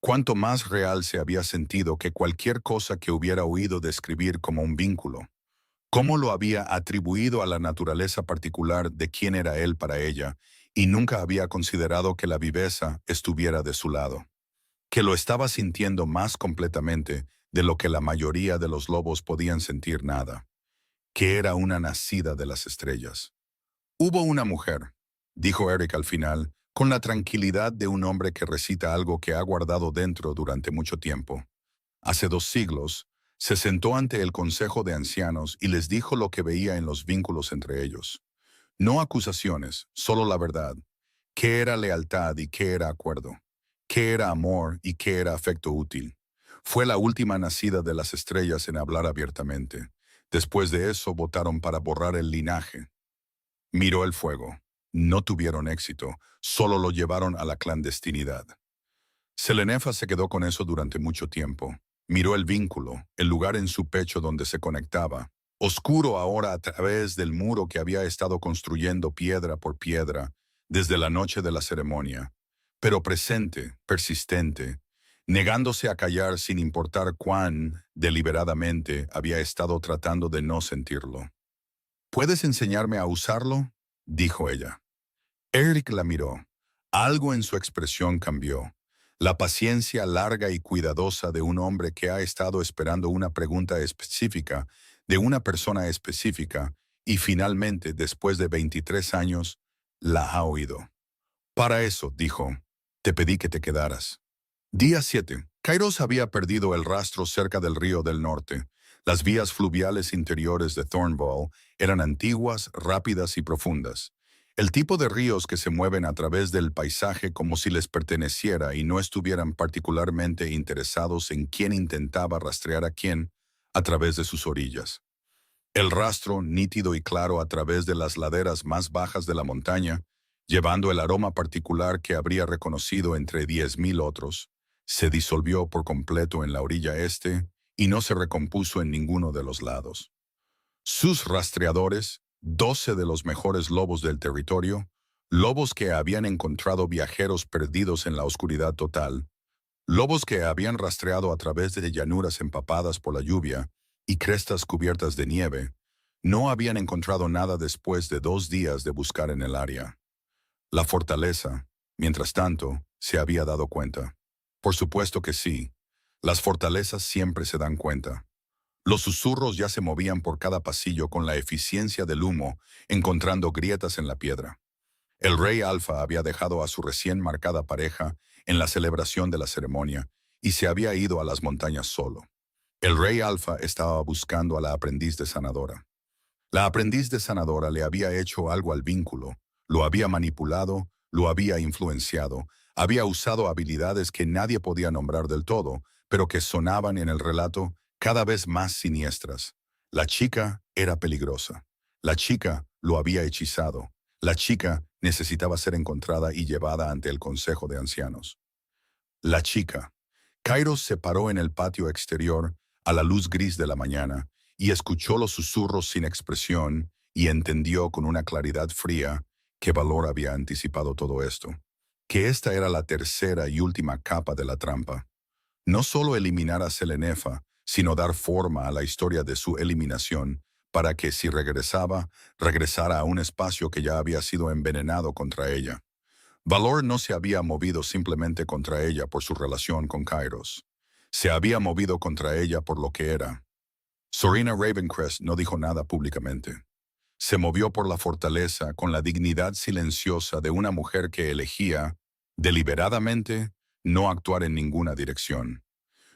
Cuánto más real se había sentido que cualquier cosa que hubiera oído describir como un vínculo. Cómo lo había atribuido a la naturaleza particular de quién era él para ella, y nunca había considerado que la viveza estuviera de su lado. que lo estaba sintiendo más completamente de lo que la mayoría de los lobos podían sentir nada, que era una nacida de las estrellas. Hubo una mujer, dijo Eric al final, con la tranquilidad de un hombre que recita algo que ha guardado dentro durante mucho tiempo. Hace 2 siglos, se sentó ante el Consejo de Ancianos y les dijo lo que veía en los vínculos entre ellos. No acusaciones, solo la verdad. ¿Qué era lealtad y qué era acuerdo? ¿Qué era amor y qué era afecto útil? Fue la última nacida de las estrellas en hablar abiertamente. Después de eso votaron para borrar el linaje. Miró el fuego. No tuvieron éxito, solo lo llevaron a la clandestinidad. Selenefa se quedó con eso durante mucho tiempo. Miró el vínculo, el lugar en su pecho donde se conectaba, oscuro ahora a través del muro que había estado construyendo piedra por piedra desde la noche de la ceremonia, pero presente, persistente, negándose a callar sin importar cuán deliberadamente había estado tratando de no sentirlo. ¿Puedes enseñarme a usarlo?, dijo ella. Eric la miró. Algo en su expresión cambió. La paciencia larga y cuidadosa de un hombre que ha estado esperando una pregunta específica de una persona específica y finalmente, después de 23 años, la ha oído. Para eso, dijo, te pedí que te quedaras. Día 7. Kairos había perdido el rastro cerca del río del norte. Las vías fluviales interiores de Thornball eran antiguas, rápidas y profundas. El tipo de ríos que se mueven a través del paisaje como si les perteneciera y no estuvieran particularmente interesados en quién intentaba rastrear a quién a través de sus orillas. El rastro, nítido y claro a través de las laderas más bajas de la montaña, llevando el aroma particular que habría reconocido entre 10,000 otros, se disolvió por completo en la orilla este y no se recompuso en ninguno de los lados. Sus rastreadores, 12 de los mejores lobos del territorio, lobos que habían encontrado viajeros perdidos en la oscuridad total, lobos que habían rastreado a través de llanuras empapadas por la lluvia y crestas cubiertas de nieve, no habían encontrado nada después de 2 días de buscar en el área. La fortaleza, mientras tanto, se había dado cuenta. Por supuesto que sí. Las fortalezas siempre se dan cuenta. Los susurros ya se movían por cada pasillo con la eficiencia del humo, encontrando grietas en la piedra. El rey Alfa había dejado a su recién marcada pareja en la celebración de la ceremonia y se había ido a las montañas solo. El rey Alfa estaba buscando a la aprendiz de sanadora. La aprendiz de sanadora le había hecho algo al vínculo, lo había manipulado, lo había influenciado, había usado habilidades que nadie podía nombrar del todo, pero que sonaban en el relato cada vez más siniestras. La chica era peligrosa. La chica lo había hechizado. La chica necesitaba ser encontrada y llevada ante el Consejo de Ancianos. La chica. Kairos se paró en el patio exterior a la luz gris de la mañana y escuchó los susurros sin expresión y entendió con una claridad fría que Valor había anticipado todo esto, que esta era la tercera y última capa de la trampa. No solo eliminar a Selenefa, sino dar forma a la historia de su eliminación para que si regresaba, regresara a un espacio que ya había sido envenenado contra ella. Valor no se había movido simplemente contra ella por su relación con Kairos. Se había movido contra ella por lo que era. Sorina Ravencrest no dijo nada públicamente. Se movió por la fortaleza con la dignidad silenciosa de una mujer que elegía, deliberadamente, no actuar en ninguna dirección.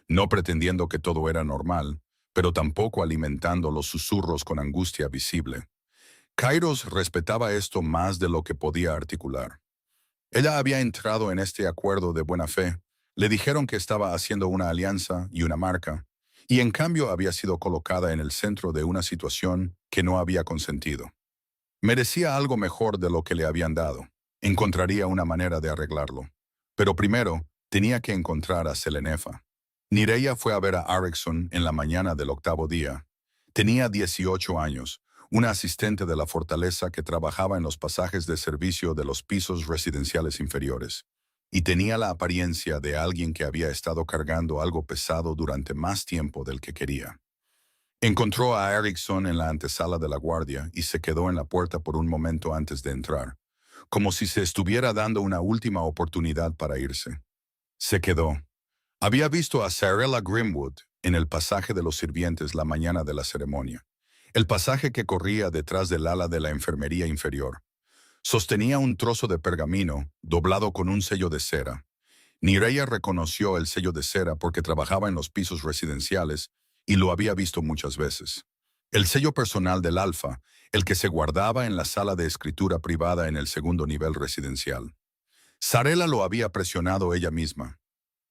No pretendiendo que todo era normal, pero tampoco alimentando los susurros con angustia visible. Kairos respetaba esto más de lo que podía articular. Ella había entrado en este acuerdo de buena fe, le dijeron que estaba haciendo una alianza y una marca, y en cambio había sido colocada en el centro de una situación que no había consentido. Merecía algo mejor de lo que le habían dado. Encontraría una manera de arreglarlo. Pero primero, tenía que encontrar a Selenefa. Nereia fue a ver a Erickson en la mañana del 8º día. Tenía 18 años, una asistente de la fortaleza que trabajaba en los pasajes de servicio de los pisos residenciales inferiores, y tenía la apariencia de alguien que había estado cargando algo pesado durante más tiempo del que quería. Encontró a Erickson en la antesala de la guardia y se quedó en la puerta por un momento antes de entrar, como si se estuviera dando una última oportunidad para irse. Se quedó. Había visto a Sarella Grimwood en el pasaje de los sirvientes la mañana de la ceremonia, el pasaje que corría detrás del ala de la enfermería inferior. Sostenía un trozo de pergamino doblado con un sello de cera. Mireia reconoció el sello de cera porque trabajaba en los pisos residenciales y lo había visto muchas veces. El sello personal del Alfa, el que se guardaba en la sala de escritura privada en el segundo nivel residencial. Sarella lo había presionado ella misma.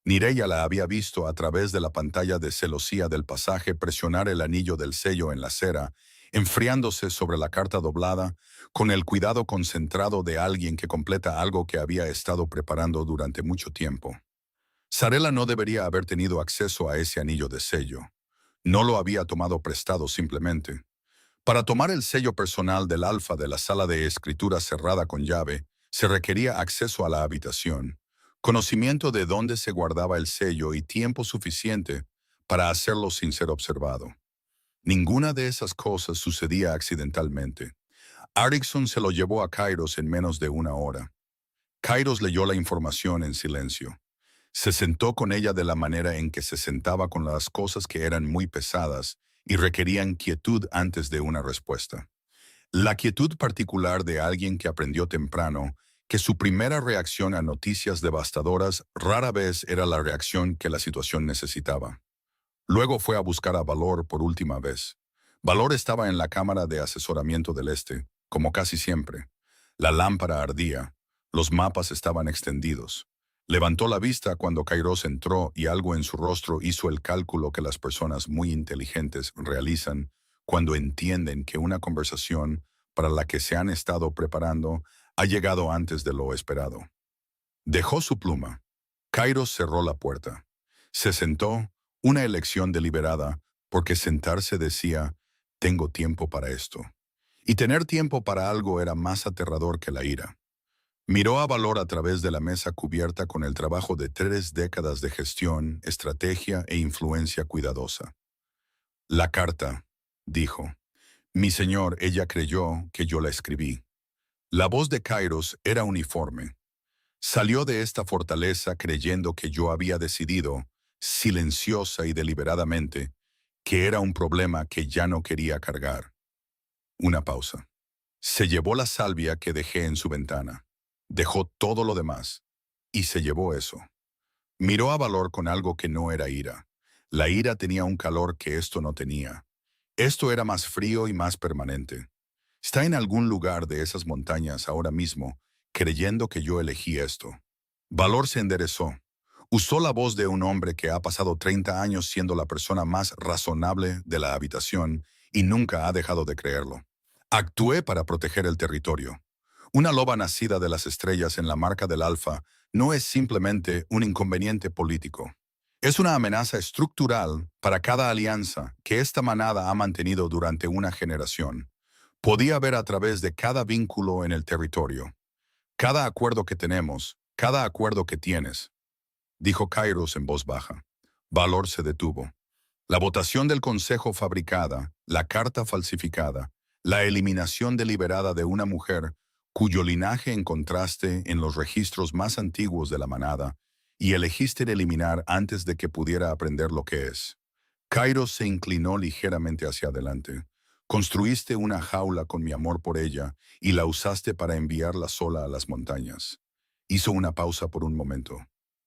Mireia la había visto a través de la pantalla de celosía del pasaje presionar el anillo del sello en la cera, enfriándose sobre la carta doblada, con el cuidado concentrado de alguien que completa algo que había estado preparando durante mucho tiempo. Sarella no debería haber tenido acceso a ese anillo de sello. No lo había tomado prestado simplemente. Para tomar el sello personal del Alfa de la sala de escritura cerrada con llave, se requería acceso a la habitación, conocimiento de dónde se guardaba el sello y tiempo suficiente para hacerlo sin ser observado. Ninguna de esas cosas sucedía accidentalmente. Erickson se lo llevó a Kairos en menos de una hora. Kairos leyó la información en silencio. Se sentó con ella de la manera en que se sentaba con las cosas que eran muy pesadas y requerían quietud antes de una respuesta. La quietud particular de alguien que aprendió temprano que su primera reacción a noticias devastadoras rara vez era la reacción que la situación necesitaba. Luego fue a buscar a Valor por última vez. Valor estaba en la cámara de asesoramiento del este, como casi siempre. La lámpara ardía. Los mapas estaban extendidos. Levantó la vista cuando Kairos entró y algo en su rostro hizo el cálculo que las personas muy inteligentes realizan cuando entienden que una conversación para la que se han estado preparando ha llegado antes de lo esperado. Dejó su pluma. Kairos cerró la puerta. Se sentó, una elección deliberada, porque sentarse decía, tengo tiempo para esto. Y tener tiempo para algo era más aterrador que la ira. Miró a Valor a través de la mesa cubierta con el trabajo de 3 décadas de gestión, estrategia e influencia cuidadosa. La carta, dijo. Mi señor, ella creyó que yo la escribí. La voz de Kairos era uniforme. Salió de esta fortaleza creyendo que yo había decidido, silenciosa y deliberadamente, que era un problema que ya no quería cargar. Una pausa. Se llevó la salvia que dejé en su ventana. Dejó todo lo demás. Y se llevó eso. Miró a Valor con algo que no era ira. La ira tenía un calor que esto no tenía. Esto era más frío y más permanente. Está en algún lugar de esas montañas ahora mismo, creyendo que yo elegí esto. Valor se enderezó. Usó la voz de un hombre que ha pasado 30 años siendo la persona más razonable de la habitación y nunca ha dejado de creerlo. Actué para proteger el territorio. Una loba nacida de las estrellas en la marca del Alfa no es simplemente un inconveniente político. Es una amenaza estructural para cada alianza que esta manada ha mantenido durante una generación. Podía ver a través de cada vínculo en el territorio. Cada acuerdo que tenemos, cada acuerdo que tienes, dijo Kairos en voz baja. Valor se detuvo. La votación del Consejo fabricada, la carta falsificada, la eliminación deliberada de una mujer cuyo linaje encontraste en los registros más antiguos de la manada y elegiste eliminar antes de que pudiera aprender lo que es. Kairos se inclinó ligeramente hacia adelante. Construiste una jaula con mi amor por ella y la usaste para enviarla sola a las montañas. Hizo una pausa por un momento.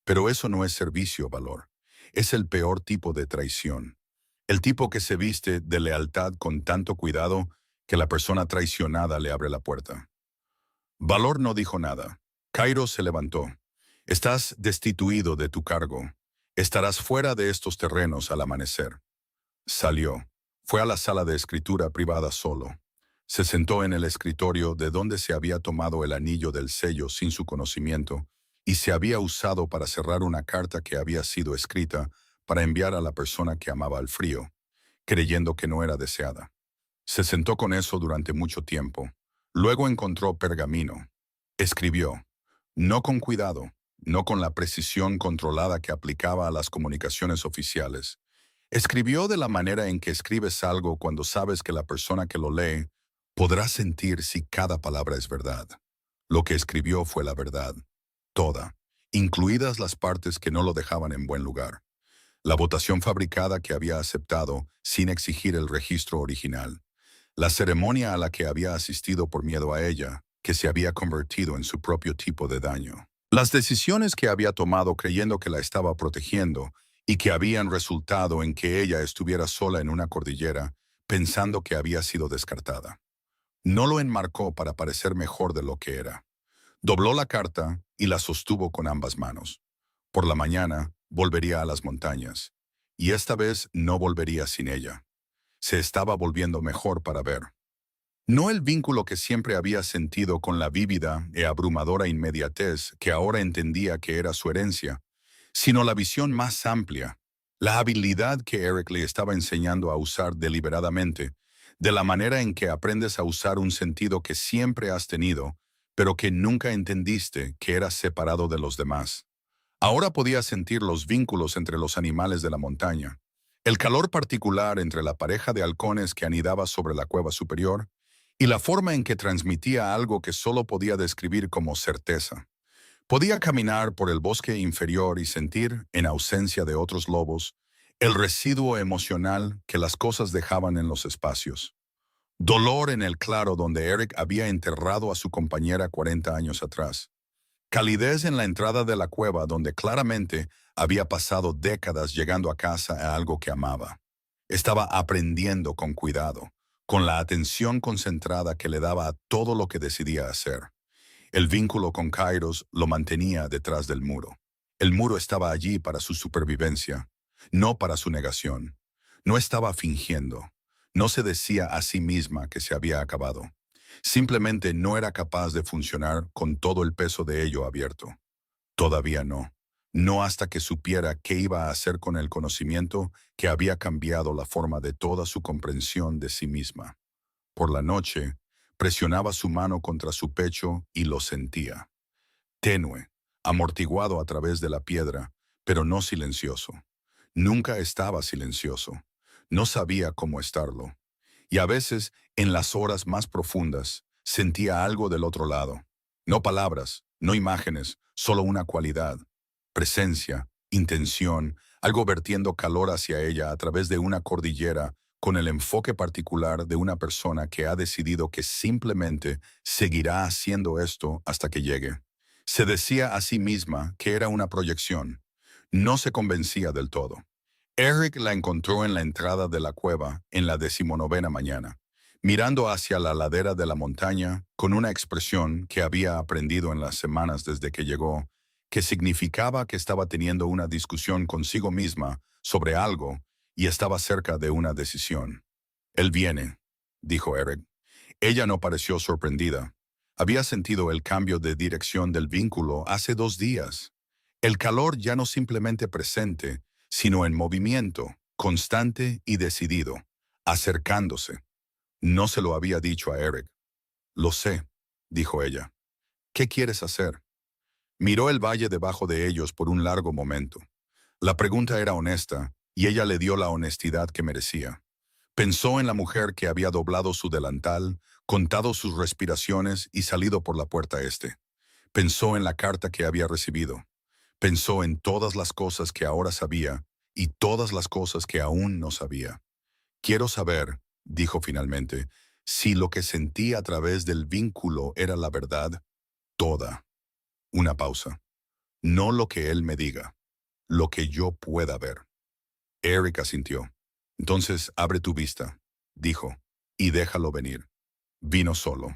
Pero eso no es servicio, Valor. Es el peor tipo de traición. El tipo que se viste de lealtad con tanto cuidado que la persona traicionada le abre la puerta. Valor no dijo nada. Kairos se levantó. Estás destituido de tu cargo. Estarás fuera de estos terrenos al amanecer. Salió. Fue a la sala de escritura privada solo. Se sentó en el escritorio de donde se había tomado el anillo del sello sin su conocimiento y se había usado para cerrar una carta que había sido escrita para enviar a la persona que amaba al frío, creyendo que no era deseada. Se sentó con eso durante mucho tiempo. Luego encontró pergamino. Escribió, no con cuidado, no con la precisión controlada que aplicaba a las comunicaciones oficiales. Escribió de la manera en que escribes algo cuando sabes que la persona que lo lee podrá sentir si cada palabra es verdad. Lo que escribió fue la verdad, toda, incluidas las partes que no lo dejaban en buen lugar. La votación fabricada que había aceptado sin exigir el registro original. La ceremonia a la que había asistido por miedo a ella, que se había convertido en su propio tipo de daño. Las decisiones que había tomado creyendo que la estaba protegiendo y que habían resultado en que ella estuviera sola en una cordillera, pensando que había sido descartada. No lo enmarcó para parecer mejor de lo que era. Dobló la carta y la sostuvo con ambas manos. Por la mañana volvería a las montañas, y esta vez no volvería sin ella. Se estaba volviendo mejor para ver. No el vínculo que siempre había sentido con la vívida e abrumadora inmediatez que ahora entendía que era su herencia, sino la visión más amplia, la habilidad que Eric le estaba enseñando a usar deliberadamente, de la manera en que aprendes a usar un sentido que siempre has tenido, pero que nunca entendiste que era separado de los demás. Ahora podía sentir los vínculos entre los animales de la montaña, el calor particular entre la pareja de halcones que anidaba sobre la cueva superior, y la forma en que transmitía algo que solo podía describir como certeza. Podía caminar por el bosque inferior y sentir, en ausencia de otros lobos, el residuo emocional que las cosas dejaban en los espacios. Dolor en el claro donde Eric había enterrado a su compañera 40 años atrás. Calidez en la entrada de la cueva donde claramente había pasado décadas llegando a casa a algo que amaba. Estaba aprendiendo con cuidado, con la atención concentrada que le daba a todo lo que decidía hacer. El vínculo con Kairos lo mantenía detrás del muro. El muro estaba allí para su supervivencia, no para su negación. No estaba fingiendo. No se decía a sí misma que se había acabado. Simplemente no era capaz de funcionar con todo el peso de ello abierto. Todavía no. No hasta que supiera qué iba a hacer con el conocimiento que había cambiado la forma de toda su comprensión de sí misma. Por la noche, presionaba su mano contra su pecho y lo sentía. Tenue, amortiguado a través de la piedra, pero no silencioso. Nunca estaba silencioso. No sabía cómo estarlo. Y a veces, en las horas más profundas, sentía algo del otro lado. No palabras, no imágenes, solo una cualidad. Presencia, intención, algo vertiendo calor hacia ella a través de una cordillera con el enfoque particular de una persona que ha decidido que simplemente seguirá haciendo esto hasta que llegue. Se decía a sí misma que era una proyección. No se convencía del todo. Eric la encontró en la entrada de la cueva en la 19ª mañana, mirando hacia la ladera de la montaña con una expresión que había aprendido en las semanas desde que llegó, que significaba que estaba teniendo una discusión consigo misma sobre algo y estaba cerca de una decisión. «Él viene», dijo Eric. Ella no pareció sorprendida. Había sentido el cambio de dirección del vínculo hace 2 días. El calor ya no simplemente presente, sino en movimiento, constante y decidido, acercándose. No se lo había dicho a Eric. «Lo sé», dijo ella. «¿Qué quieres hacer?» Miró el valle debajo de ellos por un largo momento. La pregunta era honesta, y ella le dio la honestidad que merecía. Pensó en la mujer que había doblado su delantal, contado sus respiraciones y salido por la puerta este. Pensó en la carta que había recibido. Pensó en todas las cosas que ahora sabía y todas las cosas que aún no sabía. «Quiero saber», dijo finalmente, «si lo que sentí a través del vínculo era la verdad, toda». Una pausa. «No lo que él me diga, lo que yo pueda ver». Eric asintió. «Entonces abre tu vista», dijo, «y déjalo venir». Vino solo.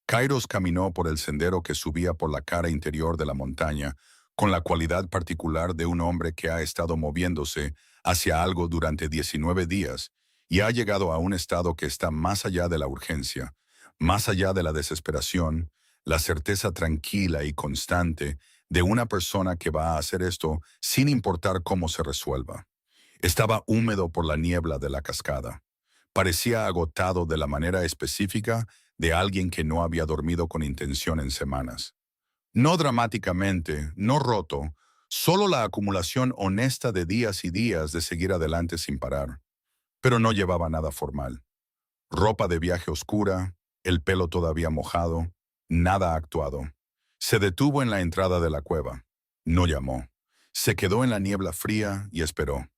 Kairos caminó por el sendero que subía por la cara interior de la montaña, con la cualidad particular de un hombre que ha estado moviéndose hacia algo durante 19 días y ha llegado a un estado que está más allá de la urgencia, más allá de la desesperación, la certeza tranquila y constante de una persona que va a hacer esto sin importar cómo se resuelva. Estaba húmedo por la niebla de la cascada. Parecía agotado de la manera específica de alguien que no había dormido con intención en semanas. No dramáticamente, no roto, solo la acumulación honesta de días y días de seguir adelante sin parar. Pero no llevaba nada formal. Ropa de viaje oscura, el pelo todavía mojado, nada actuado. Se detuvo en la entrada de la cueva. No llamó. Se quedó en la niebla fría y esperó.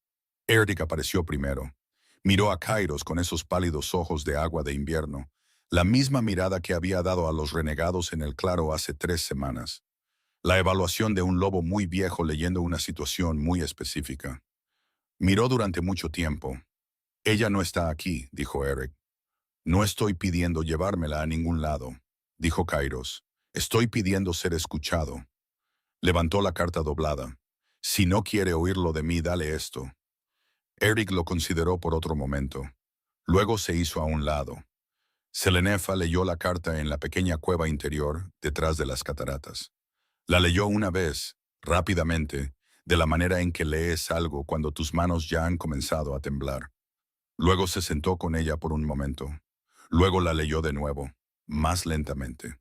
Eric apareció primero. Miró a Kairos con esos pálidos ojos de agua de invierno, la misma mirada que había dado a los renegados en el claro hace 3 semanas. La evaluación de un lobo muy viejo leyendo una situación muy específica. Miró durante mucho tiempo. Ella no está aquí, dijo Eric. No estoy pidiendo llevármela a ningún lado, dijo Kairos. Estoy pidiendo ser escuchado. Levantó la carta doblada. Si no quiere oírlo de mí, dale esto. Eric lo consideró por otro momento. Luego se hizo a un lado. Selenefa leyó la carta en la pequeña cueva interior, detrás de las cataratas. La leyó una vez, rápidamente, de la manera en que lees algo cuando tus manos ya han comenzado a temblar. Luego se sentó con ella por un momento. Luego la leyó de nuevo, más lentamente.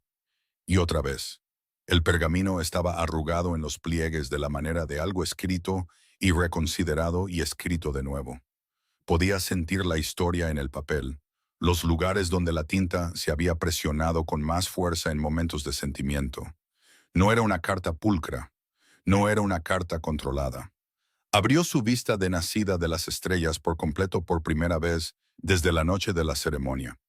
Y otra vez. El pergamino estaba arrugado en los pliegues de la manera de algo escrito y reconsiderado y escrito de nuevo. Podía sentir la historia en el papel, los lugares donde la tinta se había presionado con más fuerza en momentos de sentimiento. No era una carta pulcra, no era una carta controlada. Abrió su vista de nacida de las estrellas por completo por primera vez desde la noche de la ceremonia.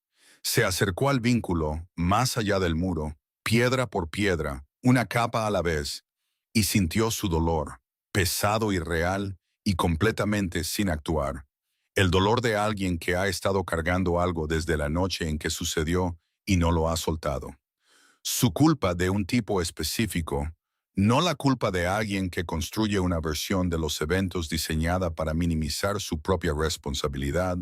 Se acercó al vínculo, más allá del muro, piedra por piedra, una capa a la vez, y sintió su dolor, pesado y real, y completamente sin actuar. El dolor de alguien que ha estado cargando algo desde la noche en que sucedió y no lo ha soltado. Su culpa de un tipo específico, no la culpa de alguien que construye una versión de los eventos diseñada para minimizar su propia responsabilidad,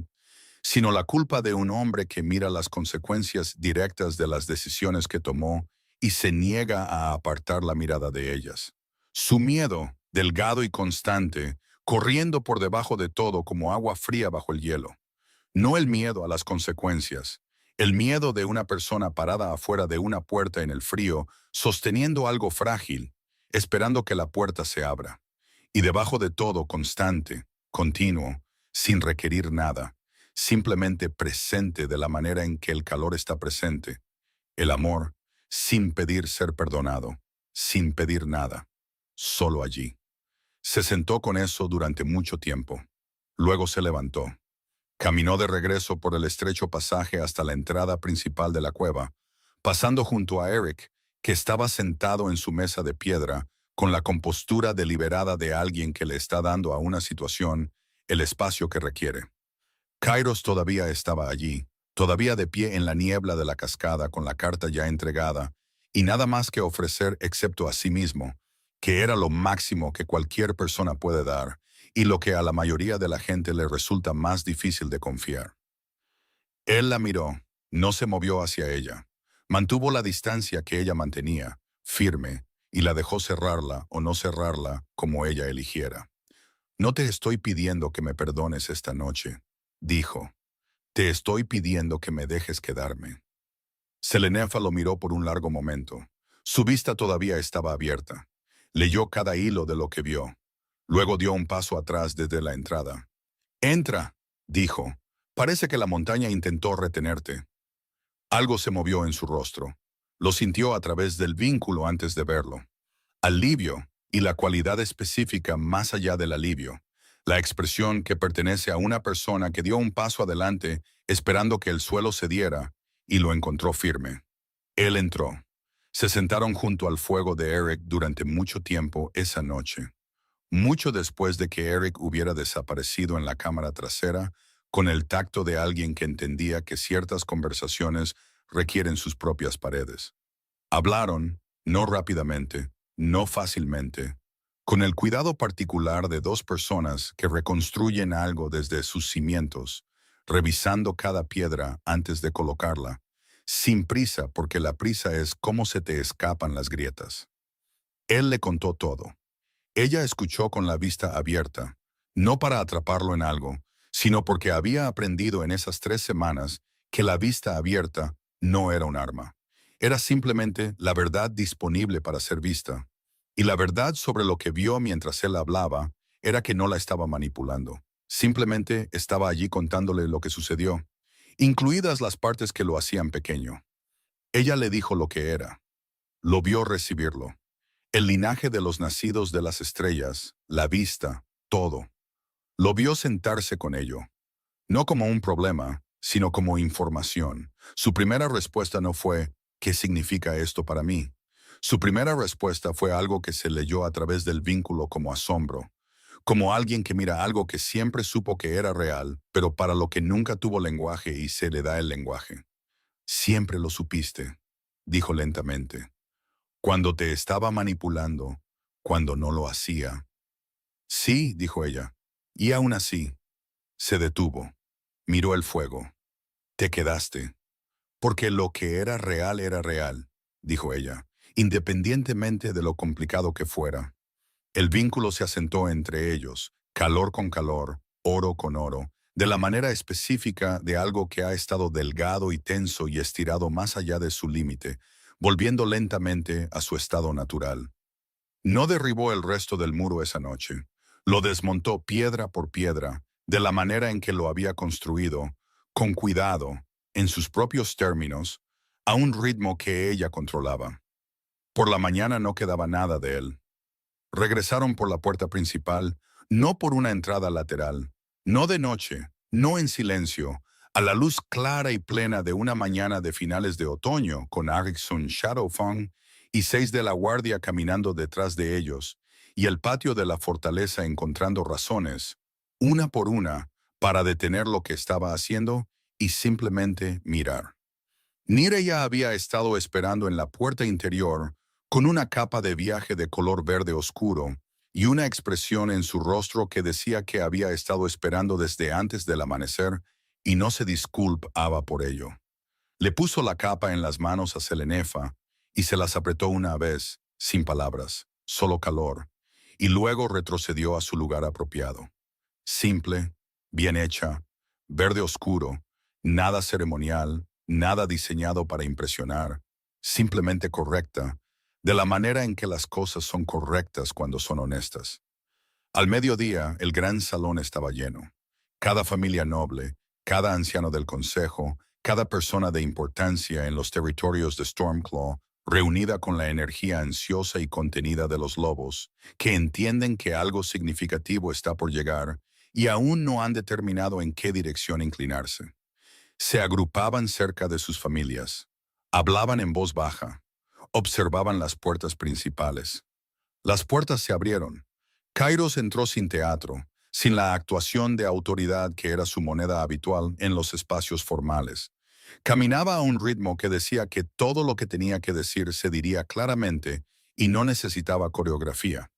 sino la culpa de un hombre que mira las consecuencias directas de las decisiones que tomó y se niega a apartar la mirada de ellas. Su miedo, delgado y constante, corriendo por debajo de todo como agua fría bajo el hielo. No el miedo a las consecuencias, el miedo de una persona parada afuera de una puerta en el frío, sosteniendo algo frágil, esperando que la puerta se abra. Y debajo de todo constante, continuo, sin requerir nada, simplemente presente de la manera en que el calor está presente. El amor, sin pedir ser perdonado, sin pedir nada, solo allí. Se sentó con eso durante mucho tiempo. Luego se levantó. Caminó de regreso por el estrecho pasaje hasta la entrada principal de la cueva, pasando junto a Eric, que estaba sentado en su mesa de piedra, con la compostura deliberada de alguien que le está dando a una situación el espacio que requiere. Kairos todavía estaba allí, todavía de pie en la niebla de la cascada con la carta ya entregada, y nada más que ofrecer excepto a sí mismo, que era lo máximo que cualquier persona puede dar, y lo que a la mayoría de la gente le resulta más difícil de confiar. Él la miró, no se movió hacia ella. Mantuvo la distancia que ella mantenía, firme, y la dejó cerrarla o no cerrarla como ella eligiera. No te estoy pidiendo que me perdones esta noche, dijo. Te estoy pidiendo que me dejes quedarme. Selenefa lo miró por un largo momento. Su vista todavía estaba abierta. Leyó cada hilo de lo que vio. Luego dio un paso atrás desde la entrada. Entra, dijo. Parece que la montaña intentó retenerte. Algo se movió en su rostro. Lo sintió a través del vínculo antes de verlo. Alivio y la cualidad específica más allá del alivio. La expresión que pertenece a una persona que dio un paso adelante esperando que el suelo cediera y lo encontró firme. Él entró. Se sentaron junto al fuego de Eric durante mucho tiempo esa noche. Mucho después de que Eric hubiera desaparecido en la cámara trasera, con el tacto de alguien que entendía que ciertas conversaciones requieren sus propias paredes. Hablaron, no rápidamente, no fácilmente, con el cuidado particular de dos personas que reconstruyen algo desde sus cimientos, revisando cada piedra antes de colocarla, sin prisa porque la prisa es cómo se te escapan las grietas. Él le contó todo. Ella escuchó con la vista abierta, no para atraparlo en algo, sino porque había aprendido en esas 3 semanas que la vista abierta no era un arma. Era simplemente la verdad disponible para ser vista. Y la verdad sobre lo que vio mientras él hablaba era que no la estaba manipulando. Simplemente estaba allí contándole lo que sucedió, incluidas las partes que lo hacían pequeño. Ella le dijo lo que era. Lo vio recibirlo. El linaje de los nacidos de las estrellas, la vista, todo. Lo vio sentarse con ello, no como un problema, sino como información. Su primera respuesta no fue, ¿qué significa esto para mí? Su primera respuesta fue algo que se leyó a través del vínculo como asombro, como alguien que mira algo que siempre supo que era real, pero para lo que nunca tuvo lenguaje y se le da el lenguaje. Siempre lo supiste, dijo lentamente, cuando te estaba manipulando, cuando no lo hacía. Sí, dijo ella, y aún así, se detuvo, miró el fuego. Te quedaste, porque lo que era real, dijo ella, independientemente de lo complicado que fuera. El vínculo se asentó entre ellos, calor con calor, oro con oro, de la manera específica de algo que ha estado delgado y tenso y estirado más allá de su límite, volviendo lentamente a su estado natural. No derribó el resto del muro esa noche. Lo desmontó piedra por piedra, de la manera en que lo había construido, con cuidado, en sus propios términos, a un ritmo que ella controlaba. Por la mañana no quedaba nada de él. Regresaron por la puerta principal, no por una entrada lateral, no de noche, no en silencio, a la luz clara y plena de una mañana de finales de otoño, con Ericsson Shadowfang y 6 de la guardia caminando detrás de ellos, y el patio de la fortaleza encontrando razones, una por una, para detener lo que estaba haciendo y simplemente mirar. Nire ya había estado esperando en la puerta interior con una capa de viaje de color verde oscuro y una expresión en su rostro que decía que había estado esperando desde antes del amanecer y no se disculpaba por ello. Le puso la capa en las manos a Selenefa y se las apretó una vez, sin palabras, solo calor, y luego retrocedió a su lugar apropiado. Simple, bien hecha, verde oscuro, nada ceremonial, nada diseñado para impresionar, simplemente correcta, de la manera en que las cosas son correctas cuando son honestas. Al mediodía, el gran salón estaba lleno. Cada familia noble, cada anciano del consejo, cada persona de importancia en los territorios de Stormclaw, reunida con la energía ansiosa y contenida de los lobos, que entienden que algo significativo está por llegar y aún no han determinado en qué dirección inclinarse. Se agrupaban cerca de sus familias, hablaban en voz baja, observaban las puertas principales. Las puertas se abrieron. Kairos entró sin teatro, sin la actuación de autoridad que era su moneda habitual en los espacios formales. Caminaba a un ritmo que decía que todo lo que tenía que decir se diría claramente y no necesitaba coreografía.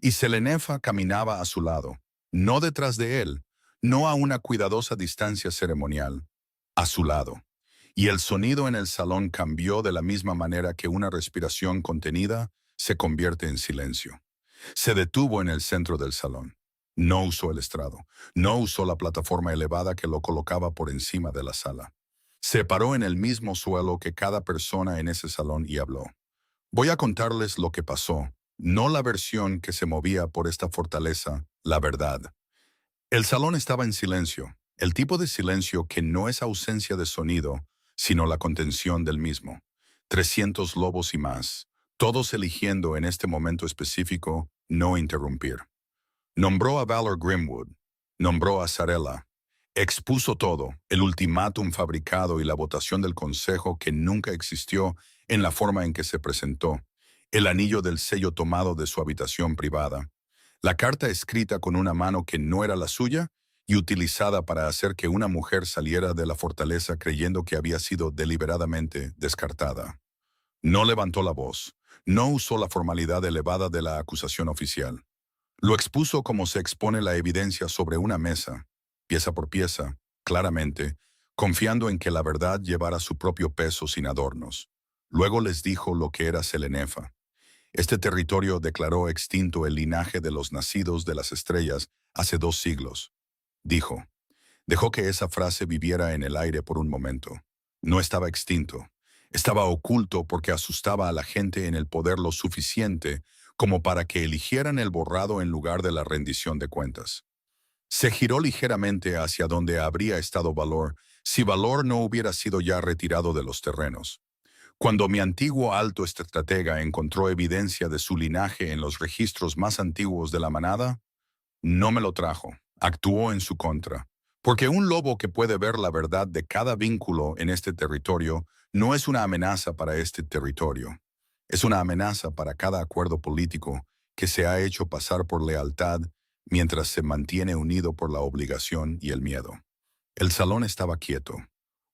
Y Selenefa caminaba a su lado, no detrás de él, no a una cuidadosa distancia ceremonial, a su lado. Y el sonido en el salón cambió de la misma manera que una respiración contenida se convierte en silencio. Se detuvo en el centro del salón. No usó el estrado, no usó la plataforma elevada que lo colocaba por encima de la sala. Se paró en el mismo suelo que cada persona en ese salón y habló. Voy a contarles lo que pasó, no la versión que se movía por esta fortaleza, la verdad. El salón estaba en silencio, el tipo de silencio que no es ausencia de sonido, sino la contención del mismo. 300 lobos y más, todos eligiendo en este momento específico no interrumpir. Nombró a Valor Grimwood, nombró a Sarella, expuso todo, el ultimátum fabricado y la votación del consejo que nunca existió en la forma en que se presentó, el anillo del sello tomado de su habitación privada, la carta escrita con una mano que no era la suya y utilizada para hacer que una mujer saliera de la fortaleza creyendo que había sido deliberadamente descartada. No levantó la voz, no usó la formalidad elevada de la acusación oficial. Lo expuso como se expone la evidencia sobre una mesa, pieza por pieza, claramente, confiando en que la verdad llevara su propio peso sin adornos. Luego les dijo lo que era Selenefa. Este territorio declaró extinto el linaje de los nacidos de las estrellas hace 2 siglos. Dijo. Dejó que esa frase viviera en el aire por un momento. No estaba extinto. Estaba oculto porque asustaba a la gente en el poder lo suficiente como para que eligieran el borrado en lugar de la rendición de cuentas. Se giró ligeramente hacia donde habría estado Valor si Valor no hubiera sido ya retirado de los terrenos. Cuando mi antiguo alto estratega encontró evidencia de su linaje en los registros más antiguos de la manada, no me lo trajo, actuó en su contra. Porque un lobo que puede ver la verdad de cada vínculo en este territorio no es una amenaza para este territorio. Es una amenaza para cada acuerdo político que se ha hecho pasar por lealtad mientras se mantiene unido por la obligación y el miedo. El salón estaba quieto.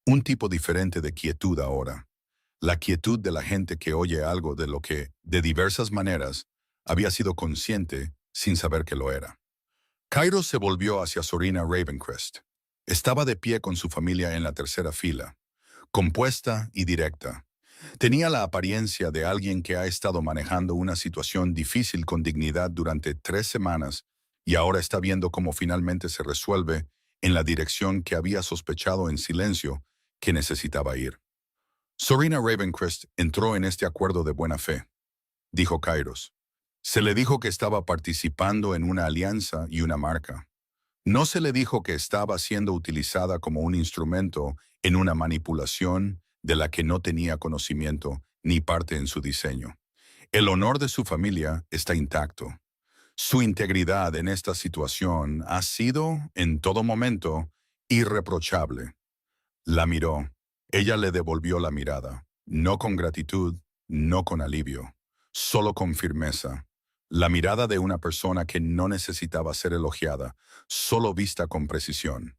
Un tipo diferente de quietud ahora. La quietud de la gente que oye algo de lo que, de diversas maneras, había sido consciente sin saber que lo era. Kairos se volvió hacia Sorina Ravencrest. Estaba de pie con su familia en la tercera fila, compuesta y directa. Tenía la apariencia de alguien que ha estado manejando una situación difícil con dignidad durante 3 semanas y ahora está viendo cómo finalmente se resuelve en la dirección que había sospechado en silencio que necesitaba ir. Sorina Ravencrest entró en este acuerdo de buena fe, dijo Kairos. Se le dijo que estaba participando en una alianza y una marca. No se le dijo que estaba siendo utilizada como un instrumento en una manipulación de la que no tenía conocimiento ni parte en su diseño. El honor de su familia está intacto. Su integridad en esta situación ha sido, en todo momento, irreprochable. La miró. Ella le devolvió la mirada, no con gratitud, no con alivio, solo con firmeza. La mirada de una persona que no necesitaba ser elogiada, solo vista con precisión.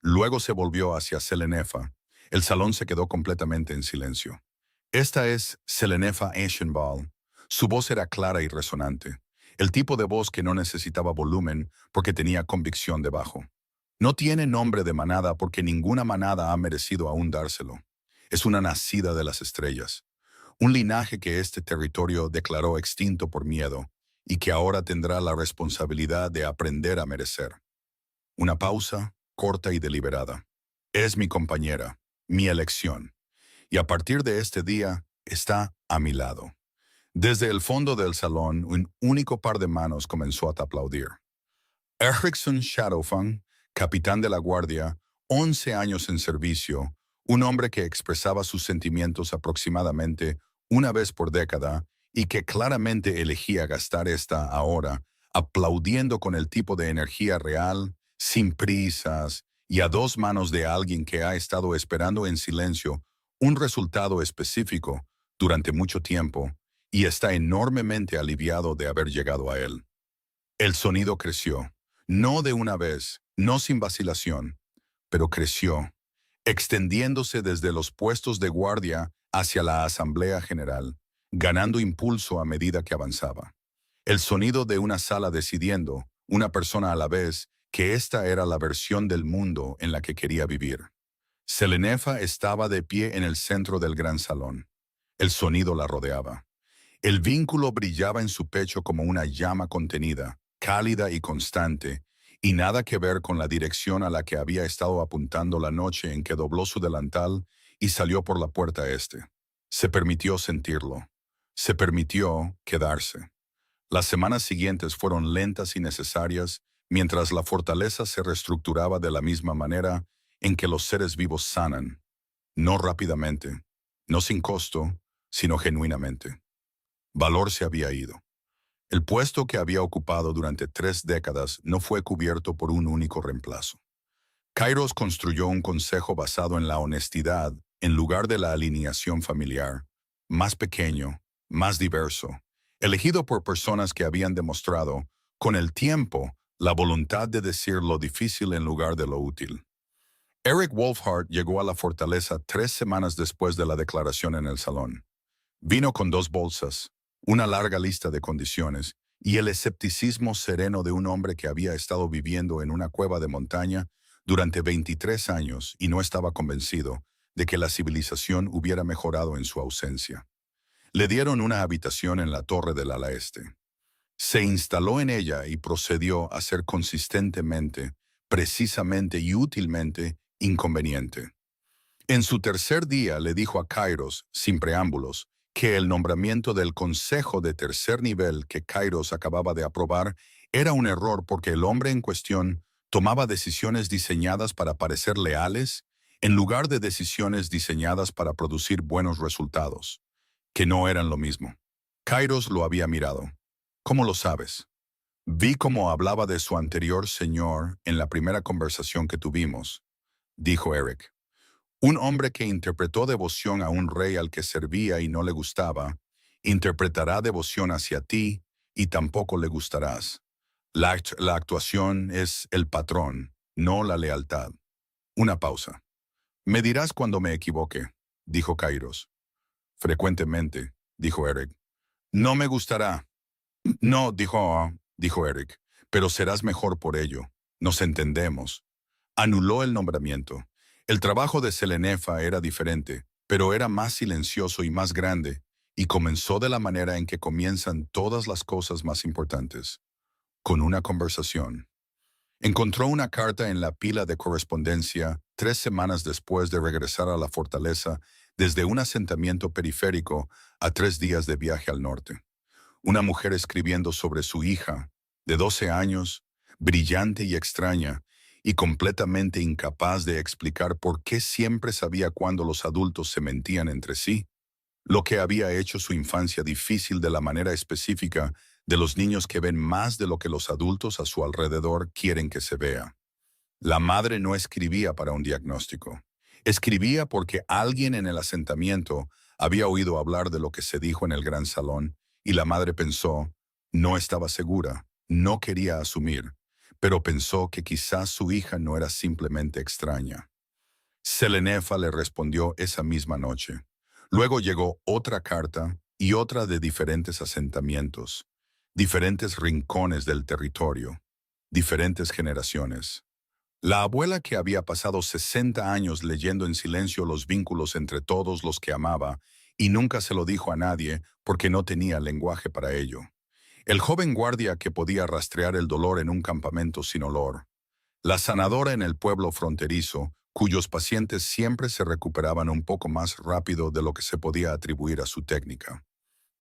Luego se volvió hacia Selenefa. El salón se quedó completamente en silencio. Esta es Selenefa Eschenball. Su voz era clara y resonante. El tipo de voz que no necesitaba volumen porque tenía convicción debajo. No tiene nombre de manada porque ninguna manada ha merecido aún dárselo. Es una nacida de las estrellas. Un linaje que este territorio declaró extinto por miedo y que ahora tendrá la responsabilidad de aprender a merecer. Una pausa, corta y deliberada. Es mi compañera, mi elección. Y a partir de este día, está a mi lado. Desde el fondo del salón, un único par de manos comenzó a aplaudir. Erickson Shadowfang, capitán de la guardia, 11 años en servicio, un hombre que expresaba sus sentimientos aproximadamente una vez por década y que claramente elegía gastar esta ahora, aplaudiendo con el tipo de energía real, sin prisas y a 2 manos de alguien que ha estado esperando en silencio un resultado específico durante mucho tiempo y está enormemente aliviado de haber llegado a él. El sonido creció. No de una vez, no sin vacilación, pero creció, extendiéndose desde los puestos de guardia hacia la Asamblea General, ganando impulso a medida que avanzaba. El sonido de una sala decidiendo, una persona a la vez, que esta era la versión del mundo en la que quería vivir. Selenefa estaba de pie en el centro del gran salón. El sonido la rodeaba. El vínculo brillaba en su pecho como una llama contenida, cálida y constante, y nada que ver con la dirección a la que había estado apuntando la noche en que dobló su delantal y salió por la puerta este. Se permitió sentirlo. Se permitió quedarse. Las semanas siguientes fueron lentas y necesarias, mientras la fortaleza se reestructuraba de la misma manera en que los seres vivos sanan, no rápidamente, no sin costo, sino genuinamente. Valor se había ido. El puesto que había ocupado durante 3 décadas no fue cubierto por un único reemplazo. Kairos construyó un consejo basado en la honestidad en lugar de la alineación familiar, más pequeño, más diverso, elegido por personas que habían demostrado, con el tiempo, la voluntad de decir lo difícil en lugar de lo útil. Eric Wolfhard llegó a la fortaleza 3 semanas después de la declaración en el salón. Vino con 2 bolsas, una larga lista de condiciones y el escepticismo sereno de un hombre que había estado viviendo en una cueva de montaña durante 23 años y no estaba convencido de que la civilización hubiera mejorado en su ausencia. Le dieron una habitación en la torre del ala este. Se instaló en ella y procedió a ser consistentemente, precisamente y útilmente inconveniente. En su tercer día le dijo a Kairos, sin preámbulos, que el nombramiento del Consejo de Tercer Nivel que Kairos acababa de aprobar era un error porque el hombre en cuestión tomaba decisiones diseñadas para parecer leales en lugar de decisiones diseñadas para producir buenos resultados, que no eran lo mismo. Kairos lo había mirado. ¿Cómo lo sabes? Vi cómo hablaba de su anterior señor en la primera conversación que tuvimos, dijo Eric. Un hombre que interpretó devoción a un rey al que servía y no le gustaba, interpretará devoción hacia ti y tampoco le gustarás. La actuación es el patrón, no la lealtad. Una pausa. Me dirás cuando me equivoque, dijo Kairos. Frecuentemente, dijo Eric. No me gustará. No, dijo Eric, pero serás mejor por ello. Nos entendemos. Anuló el nombramiento. El trabajo de Selenefa era diferente, pero era más silencioso y más grande, y comenzó de la manera en que comienzan todas las cosas más importantes, con una conversación. Encontró una carta en la pila de correspondencia 3 semanas después de regresar a la fortaleza desde un asentamiento periférico a 3 días de viaje al norte. Una mujer escribiendo sobre su hija, de 12 años, brillante y extraña, y completamente incapaz de explicar por qué siempre sabía cuándo los adultos se mentían entre sí, lo que había hecho su infancia difícil de la manera específica de los niños que ven más de lo que los adultos a su alrededor quieren que se vea. La madre no escribía para un diagnóstico. Escribía porque alguien en el asentamiento había oído hablar de lo que se dijo en el gran salón, y la madre pensó, no estaba segura, no quería asumir, pero pensó que quizás su hija no era simplemente extraña. Selenefa le respondió esa misma noche. Luego llegó otra carta y otra de diferentes asentamientos, diferentes rincones del territorio, diferentes generaciones. La abuela, que había pasado 60 años leyendo en silencio los vínculos entre todos los que amaba y nunca se lo dijo a nadie porque no tenía lenguaje para ello. El joven guardia que podía rastrear el dolor en un campamento sin olor. La sanadora en el pueblo fronterizo, cuyos pacientes siempre se recuperaban un poco más rápido de lo que se podía atribuir a su técnica.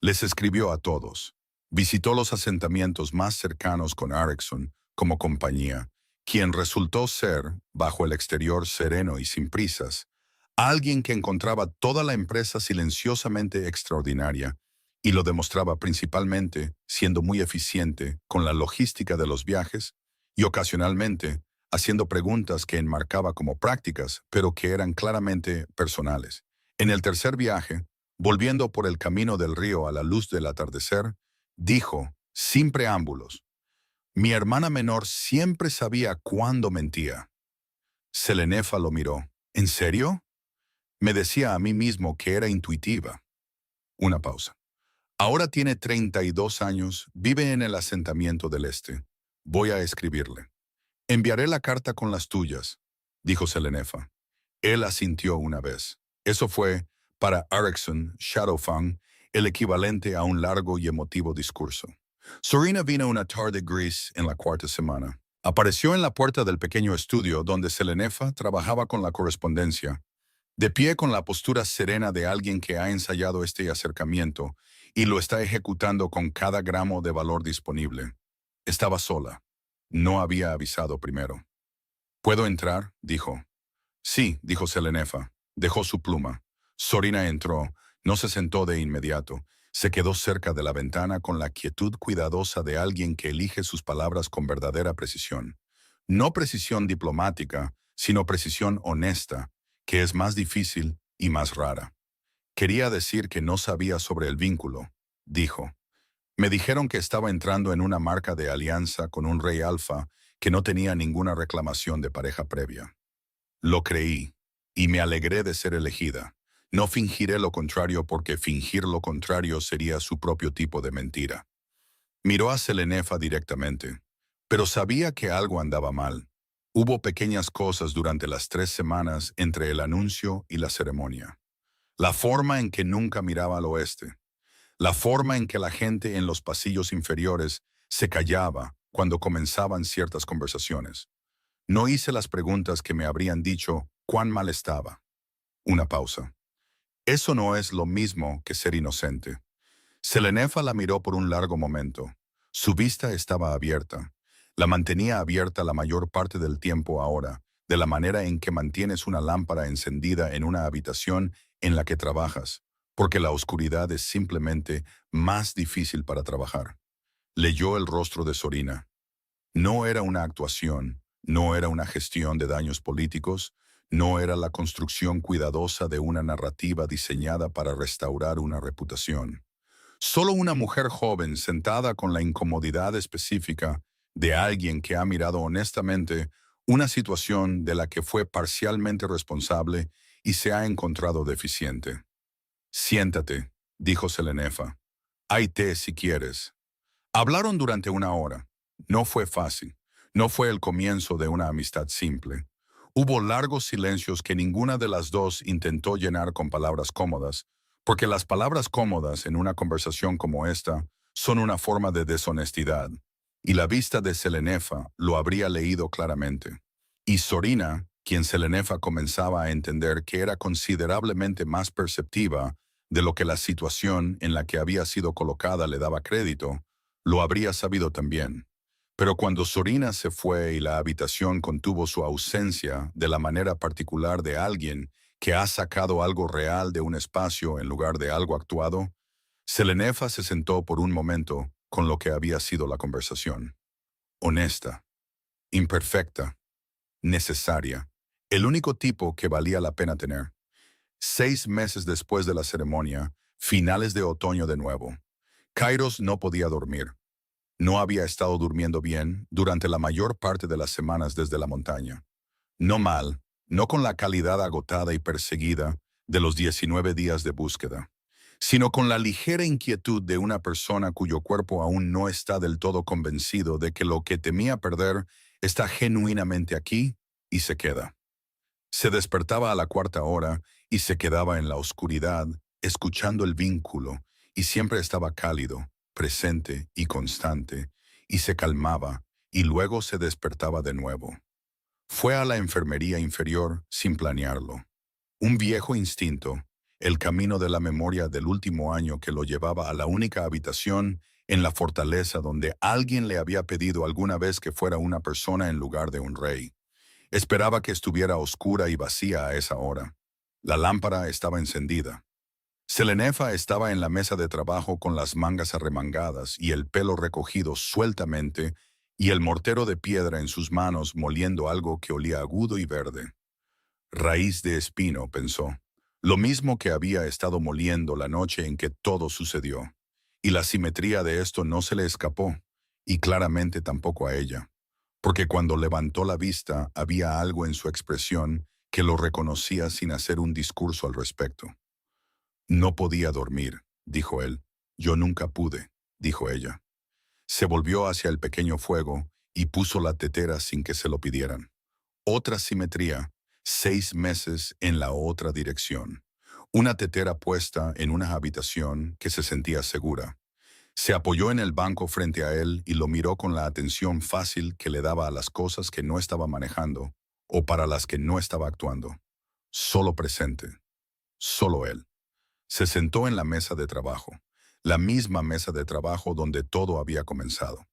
Les escribió a todos. Visitó los asentamientos más cercanos con Erickson como compañía, quien resultó ser, bajo el exterior sereno y sin prisas, alguien que encontraba toda la empresa silenciosamente extraordinaria y lo demostraba principalmente siendo muy eficiente con la logística de los viajes y ocasionalmente haciendo preguntas que enmarcaba como prácticas, pero que eran claramente personales. En el tercer viaje, volviendo por el camino del río a la luz del atardecer, dijo, sin preámbulos, mi hermana menor siempre sabía cuándo mentía. Selenefa lo miró. ¿En serio? Me decía a mí mismo que era intuitiva. Una pausa. Ahora tiene 32 años, vive en el asentamiento del este. Voy a escribirle. Enviaré la carta con las tuyas, dijo Selenefa. Él asintió una vez. Eso fue, para Erickson Shadowfang, el equivalente a un largo y emotivo discurso. Sorina vino una tarde gris en la cuarta semana. Apareció en la puerta del pequeño estudio donde Selenefa trabajaba con la correspondencia, de pie con la postura serena de alguien que ha ensayado este acercamiento y lo está ejecutando con cada gramo de valor disponible. Estaba sola. No había avisado primero. ¿Puedo entrar?, dijo. Sí, dijo Selenefa. Dejó su pluma. Sorina entró. No se sentó de inmediato. Se quedó cerca de la ventana con la quietud cuidadosa de alguien que elige sus palabras con verdadera precisión. No precisión diplomática, sino precisión honesta, que es más difícil y más rara. Quería decir que no sabía sobre el vínculo, dijo. Me dijeron que estaba entrando en una marca de alianza con un rey alfa que no tenía ninguna reclamación de pareja previa. Lo creí, y me alegré de ser elegida. No fingiré lo contrario porque fingir lo contrario sería su propio tipo de mentira. Miró a Selenefa directamente, pero sabía que algo andaba mal. Hubo pequeñas cosas durante las 3 semanas entre el anuncio y la ceremonia. La forma en que nunca miraba al oeste. La forma en que la gente en los pasillos inferiores se callaba cuando comenzaban ciertas conversaciones. No hice las preguntas que me habrían dicho cuán mal estaba. Una pausa. Eso no es lo mismo que ser inocente. Selenefa la miró por un largo momento. Su vista estaba abierta. La mantenía abierta la mayor parte del tiempo ahora, de la manera en que mantienes una lámpara encendida en una habitación en la que trabajas, porque la oscuridad es simplemente más difícil para trabajar. Leyó el rostro de Sorina. No era una actuación, no era una gestión de daños políticos, no era la construcción cuidadosa de una narrativa diseñada para restaurar una reputación. Solo una mujer joven sentada con la incomodidad específica de alguien que ha mirado honestamente una situación de la que fue parcialmente responsable y se ha encontrado deficiente. Siéntate, dijo Selenefa. Hay té si quieres. Hablaron durante una hora. No fue fácil. No fue el comienzo de una amistad simple. Hubo largos silencios que ninguna de las dos intentó llenar con palabras cómodas, porque las palabras cómodas en una conversación como esta son una forma de deshonestidad, y la vista de Selenefa lo habría leído claramente. Y Sorina, quien Selenefa comenzaba a entender que era considerablemente más perceptiva de lo que la situación en la que había sido colocada le daba crédito, lo habría sabido también. Pero cuando Sorina se fue y la habitación contuvo su ausencia de la manera particular de alguien que ha sacado algo real de un espacio en lugar de algo actuado, Selenefa se sentó por un momento con lo que había sido la conversación. Honesta, imperfecta, necesaria, el único tipo que valía la pena tener. 6 meses después de la ceremonia, finales de otoño de nuevo, Kairos no podía dormir. No había estado durmiendo bien durante la mayor parte de las semanas desde la montaña. No mal, no con la calidad agotada y perseguida de los 19 días de búsqueda, sino con la ligera inquietud de una persona cuyo cuerpo aún no está del todo convencido de que lo que temía perder está genuinamente aquí y se queda. Se despertaba a la cuarta hora y se quedaba en la oscuridad, escuchando el vínculo, y siempre estaba cálido, presente y constante, y se calmaba, y luego se despertaba de nuevo. Fue a la enfermería inferior sin planearlo. Un viejo instinto, el camino de la memoria del último año que lo llevaba a la única habitación en la fortaleza donde alguien le había pedido alguna vez que fuera una persona en lugar de un rey. Esperaba que estuviera oscura y vacía a esa hora. La lámpara estaba encendida. Selenefa estaba en la mesa de trabajo con las mangas arremangadas y el pelo recogido sueltamente y el mortero de piedra en sus manos moliendo algo que olía agudo y verde. Raíz de espino, pensó. Lo mismo que había estado moliendo la noche en que todo sucedió. Y la simetría de esto no se le escapó, y claramente tampoco a ella, porque cuando levantó la vista había algo en su expresión que lo reconocía sin hacer un discurso al respecto. No podía dormir, dijo él. Yo nunca pude, dijo ella. Se volvió hacia el pequeño fuego y puso la tetera sin que se lo pidieran. Otra simetría, 6 meses en la otra dirección. Una tetera puesta en una habitación que se sentía segura. Se apoyó en el banco frente a él y lo miró con la atención fácil que le daba a las cosas que no estaba manejando o para las que no estaba actuando. Solo presente. Solo él. Se sentó en la mesa de trabajo, la misma mesa de trabajo donde todo había comenzado.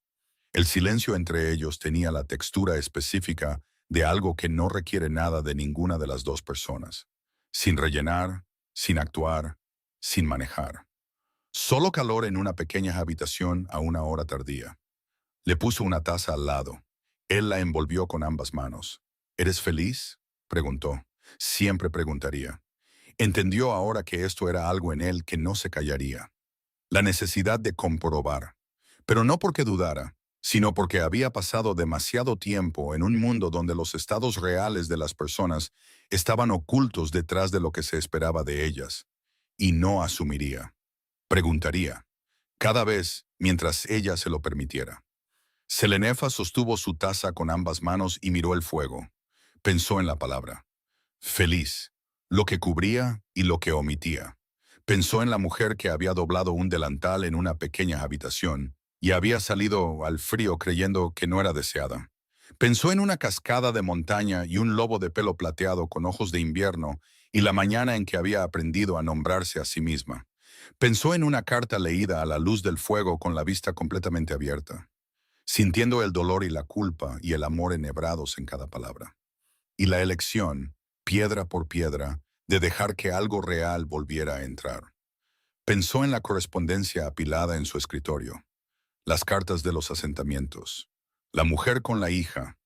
El silencio entre ellos tenía la textura específica de algo que no requiere nada de ninguna de las dos personas. Sin rellenar, sin actuar, sin manejar. Solo calor en una pequeña habitación a una hora tardía. Le puso una taza al lado. Él la envolvió con ambas manos. ¿Eres feliz?, preguntó. Siempre preguntaría. Entendió ahora que esto era algo en él que no se callaría. La necesidad de comprobar. Pero no porque dudara, sino porque había pasado demasiado tiempo en un mundo donde los estados reales de las personas estaban ocultos detrás de lo que se esperaba de ellas. Y no asumiría. Preguntaría. Cada vez mientras ella se lo permitiera. Selenefa sostuvo su taza con ambas manos y miró el fuego. Pensó en la palabra. Feliz. Lo que cubría y lo que omitía. Pensó en la mujer que había doblado un delantal en una pequeña habitación y había salido al frío creyendo que no era deseada. Pensó en una cascada de montaña y un lobo de pelo plateado con ojos de invierno y la mañana en que había aprendido a nombrarse a sí misma. Pensó en una carta leída a la luz del fuego con la vista completamente abierta, sintiendo el dolor y la culpa y el amor enhebrados en cada palabra. y la elección, piedra por piedra, de dejar que algo real volviera a entrar. Pensó en la correspondencia apilada en su escritorio, las cartas de los asentamientos, la mujer con la hija,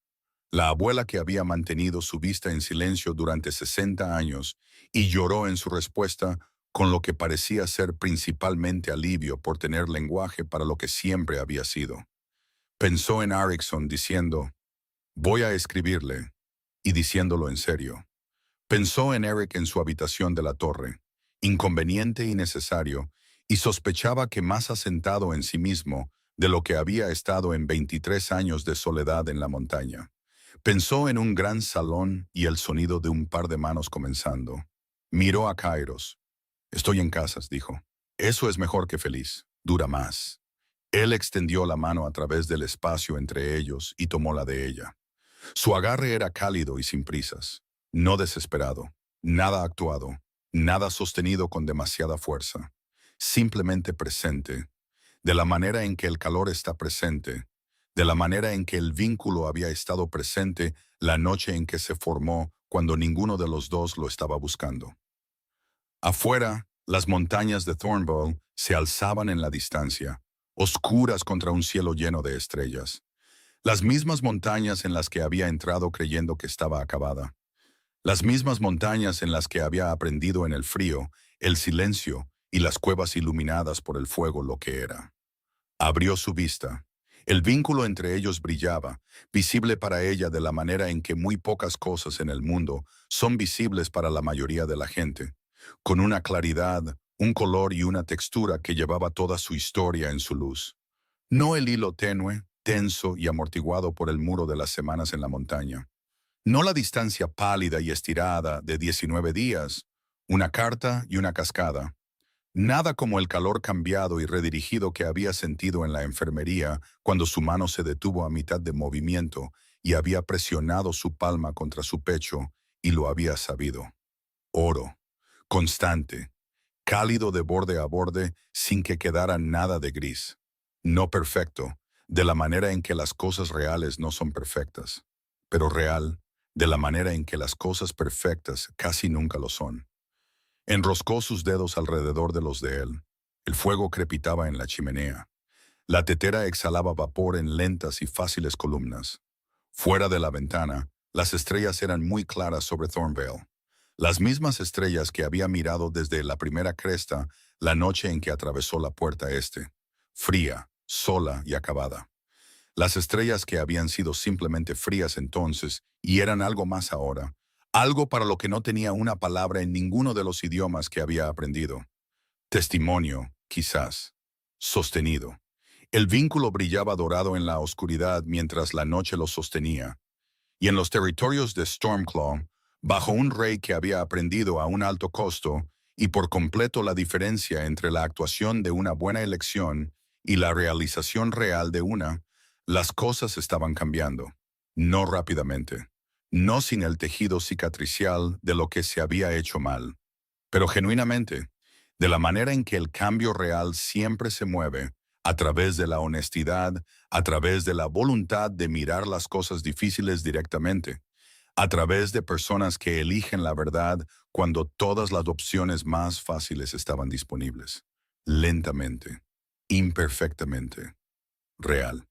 la abuela que había mantenido su vista en silencio durante 60 años y lloró en su respuesta con lo que parecía ser principalmente alivio por tener lenguaje para lo que siempre había sido. Pensó en Erickson diciendo, voy a escribirle, y diciéndolo en serio. Pensó en Eric en su habitación de la torre, inconveniente y necesario, y sospechaba que más asentado en sí mismo de lo que había estado en 23 años de soledad en la montaña. Pensó en un gran salón y el sonido de un par de manos comenzando. Miró a Kairos. Estoy en casas, dijo. Eso es mejor que feliz. Dura más. Él extendió la mano a través del espacio entre ellos y tomó la de ella. Su agarre era cálido y sin prisas. No desesperado. Nada actuado. Nada sostenido con demasiada fuerza. Simplemente presente. De la manera en que el calor está presente, de la manera en que el vínculo había estado presente la noche en que se formó cuando ninguno de los dos lo estaba buscando. Afuera, las montañas de Thornbull se alzaban en la distancia, oscuras contra un cielo lleno de estrellas. Las mismas montañas en las que había entrado creyendo que estaba acabada. Las mismas montañas en las que había aprendido en el frío, el silencio y las cuevas iluminadas por el fuego lo que era. Abrió su vista. El vínculo entre ellos brillaba, visible para ella de la manera en que muy pocas cosas en el mundo son visibles para la mayoría de la gente, con una claridad, un color y una textura que llevaba toda su historia en su luz. No el hilo tenue, tenso y amortiguado por el muro de las semanas en la montaña. No la distancia pálida y estirada de 19 días, una carta y una cascada. Nada como el calor cambiado y redirigido que había sentido en la enfermería cuando su mano se detuvo a mitad de movimiento y había presionado su palma contra su pecho y lo había sabido. Oro, constante, cálido de borde a borde sin que quedara nada de gris. No perfecto, de la manera en que las cosas reales no son perfectas, pero real, de la manera en que las cosas perfectas casi nunca lo son. Enroscó sus dedos alrededor de los de él. El fuego crepitaba en la chimenea. La tetera exhalaba vapor en lentas y fáciles columnas. Fuera de la ventana, las estrellas eran muy claras sobre Thornvale. Las mismas estrellas que había mirado desde la primera cresta la noche en que atravesó la puerta este. Fría, sola y acabada. Las estrellas que habían sido simplemente frías entonces y eran algo más ahora. Algo para lo que no tenía una palabra en ninguno de los idiomas que había aprendido. Testimonio, quizás. Sostenido. El vínculo brillaba dorado en la oscuridad mientras la noche lo sostenía. Y en los territorios de Stormclaw, bajo un rey que había aprendido a un alto costo, y por completo la diferencia entre la actuación de una buena elección y la realización real de una, las cosas estaban cambiando. No rápidamente. No sin el tejido cicatricial de lo que se había hecho mal, pero genuinamente, de la manera en que el cambio real siempre se mueve, a través de la honestidad, a través de la voluntad de mirar las cosas difíciles directamente, a través de personas que eligen la verdad cuando todas las opciones más fáciles estaban disponibles. Lentamente, imperfectamente, real.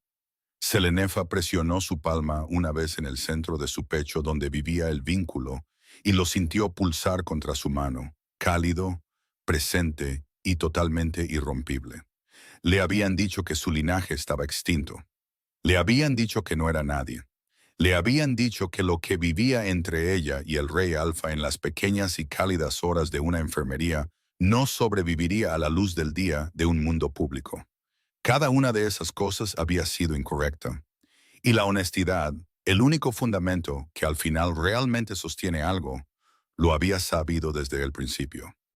Selenefa presionó su palma una vez en el centro de su pecho donde vivía el vínculo y lo sintió pulsar contra su mano, cálido, presente y totalmente irrompible. Le habían dicho que su linaje estaba extinto. Le habían dicho que no era nadie. Le habían dicho que lo que vivía entre ella y el rey Alfa en las pequeñas y cálidas horas de una enfermería no sobreviviría a la luz del día de un mundo público. Cada una de esas cosas había sido incorrecta. Y la honestidad, el único fundamento que al final realmente sostiene algo, lo había sabido desde el principio.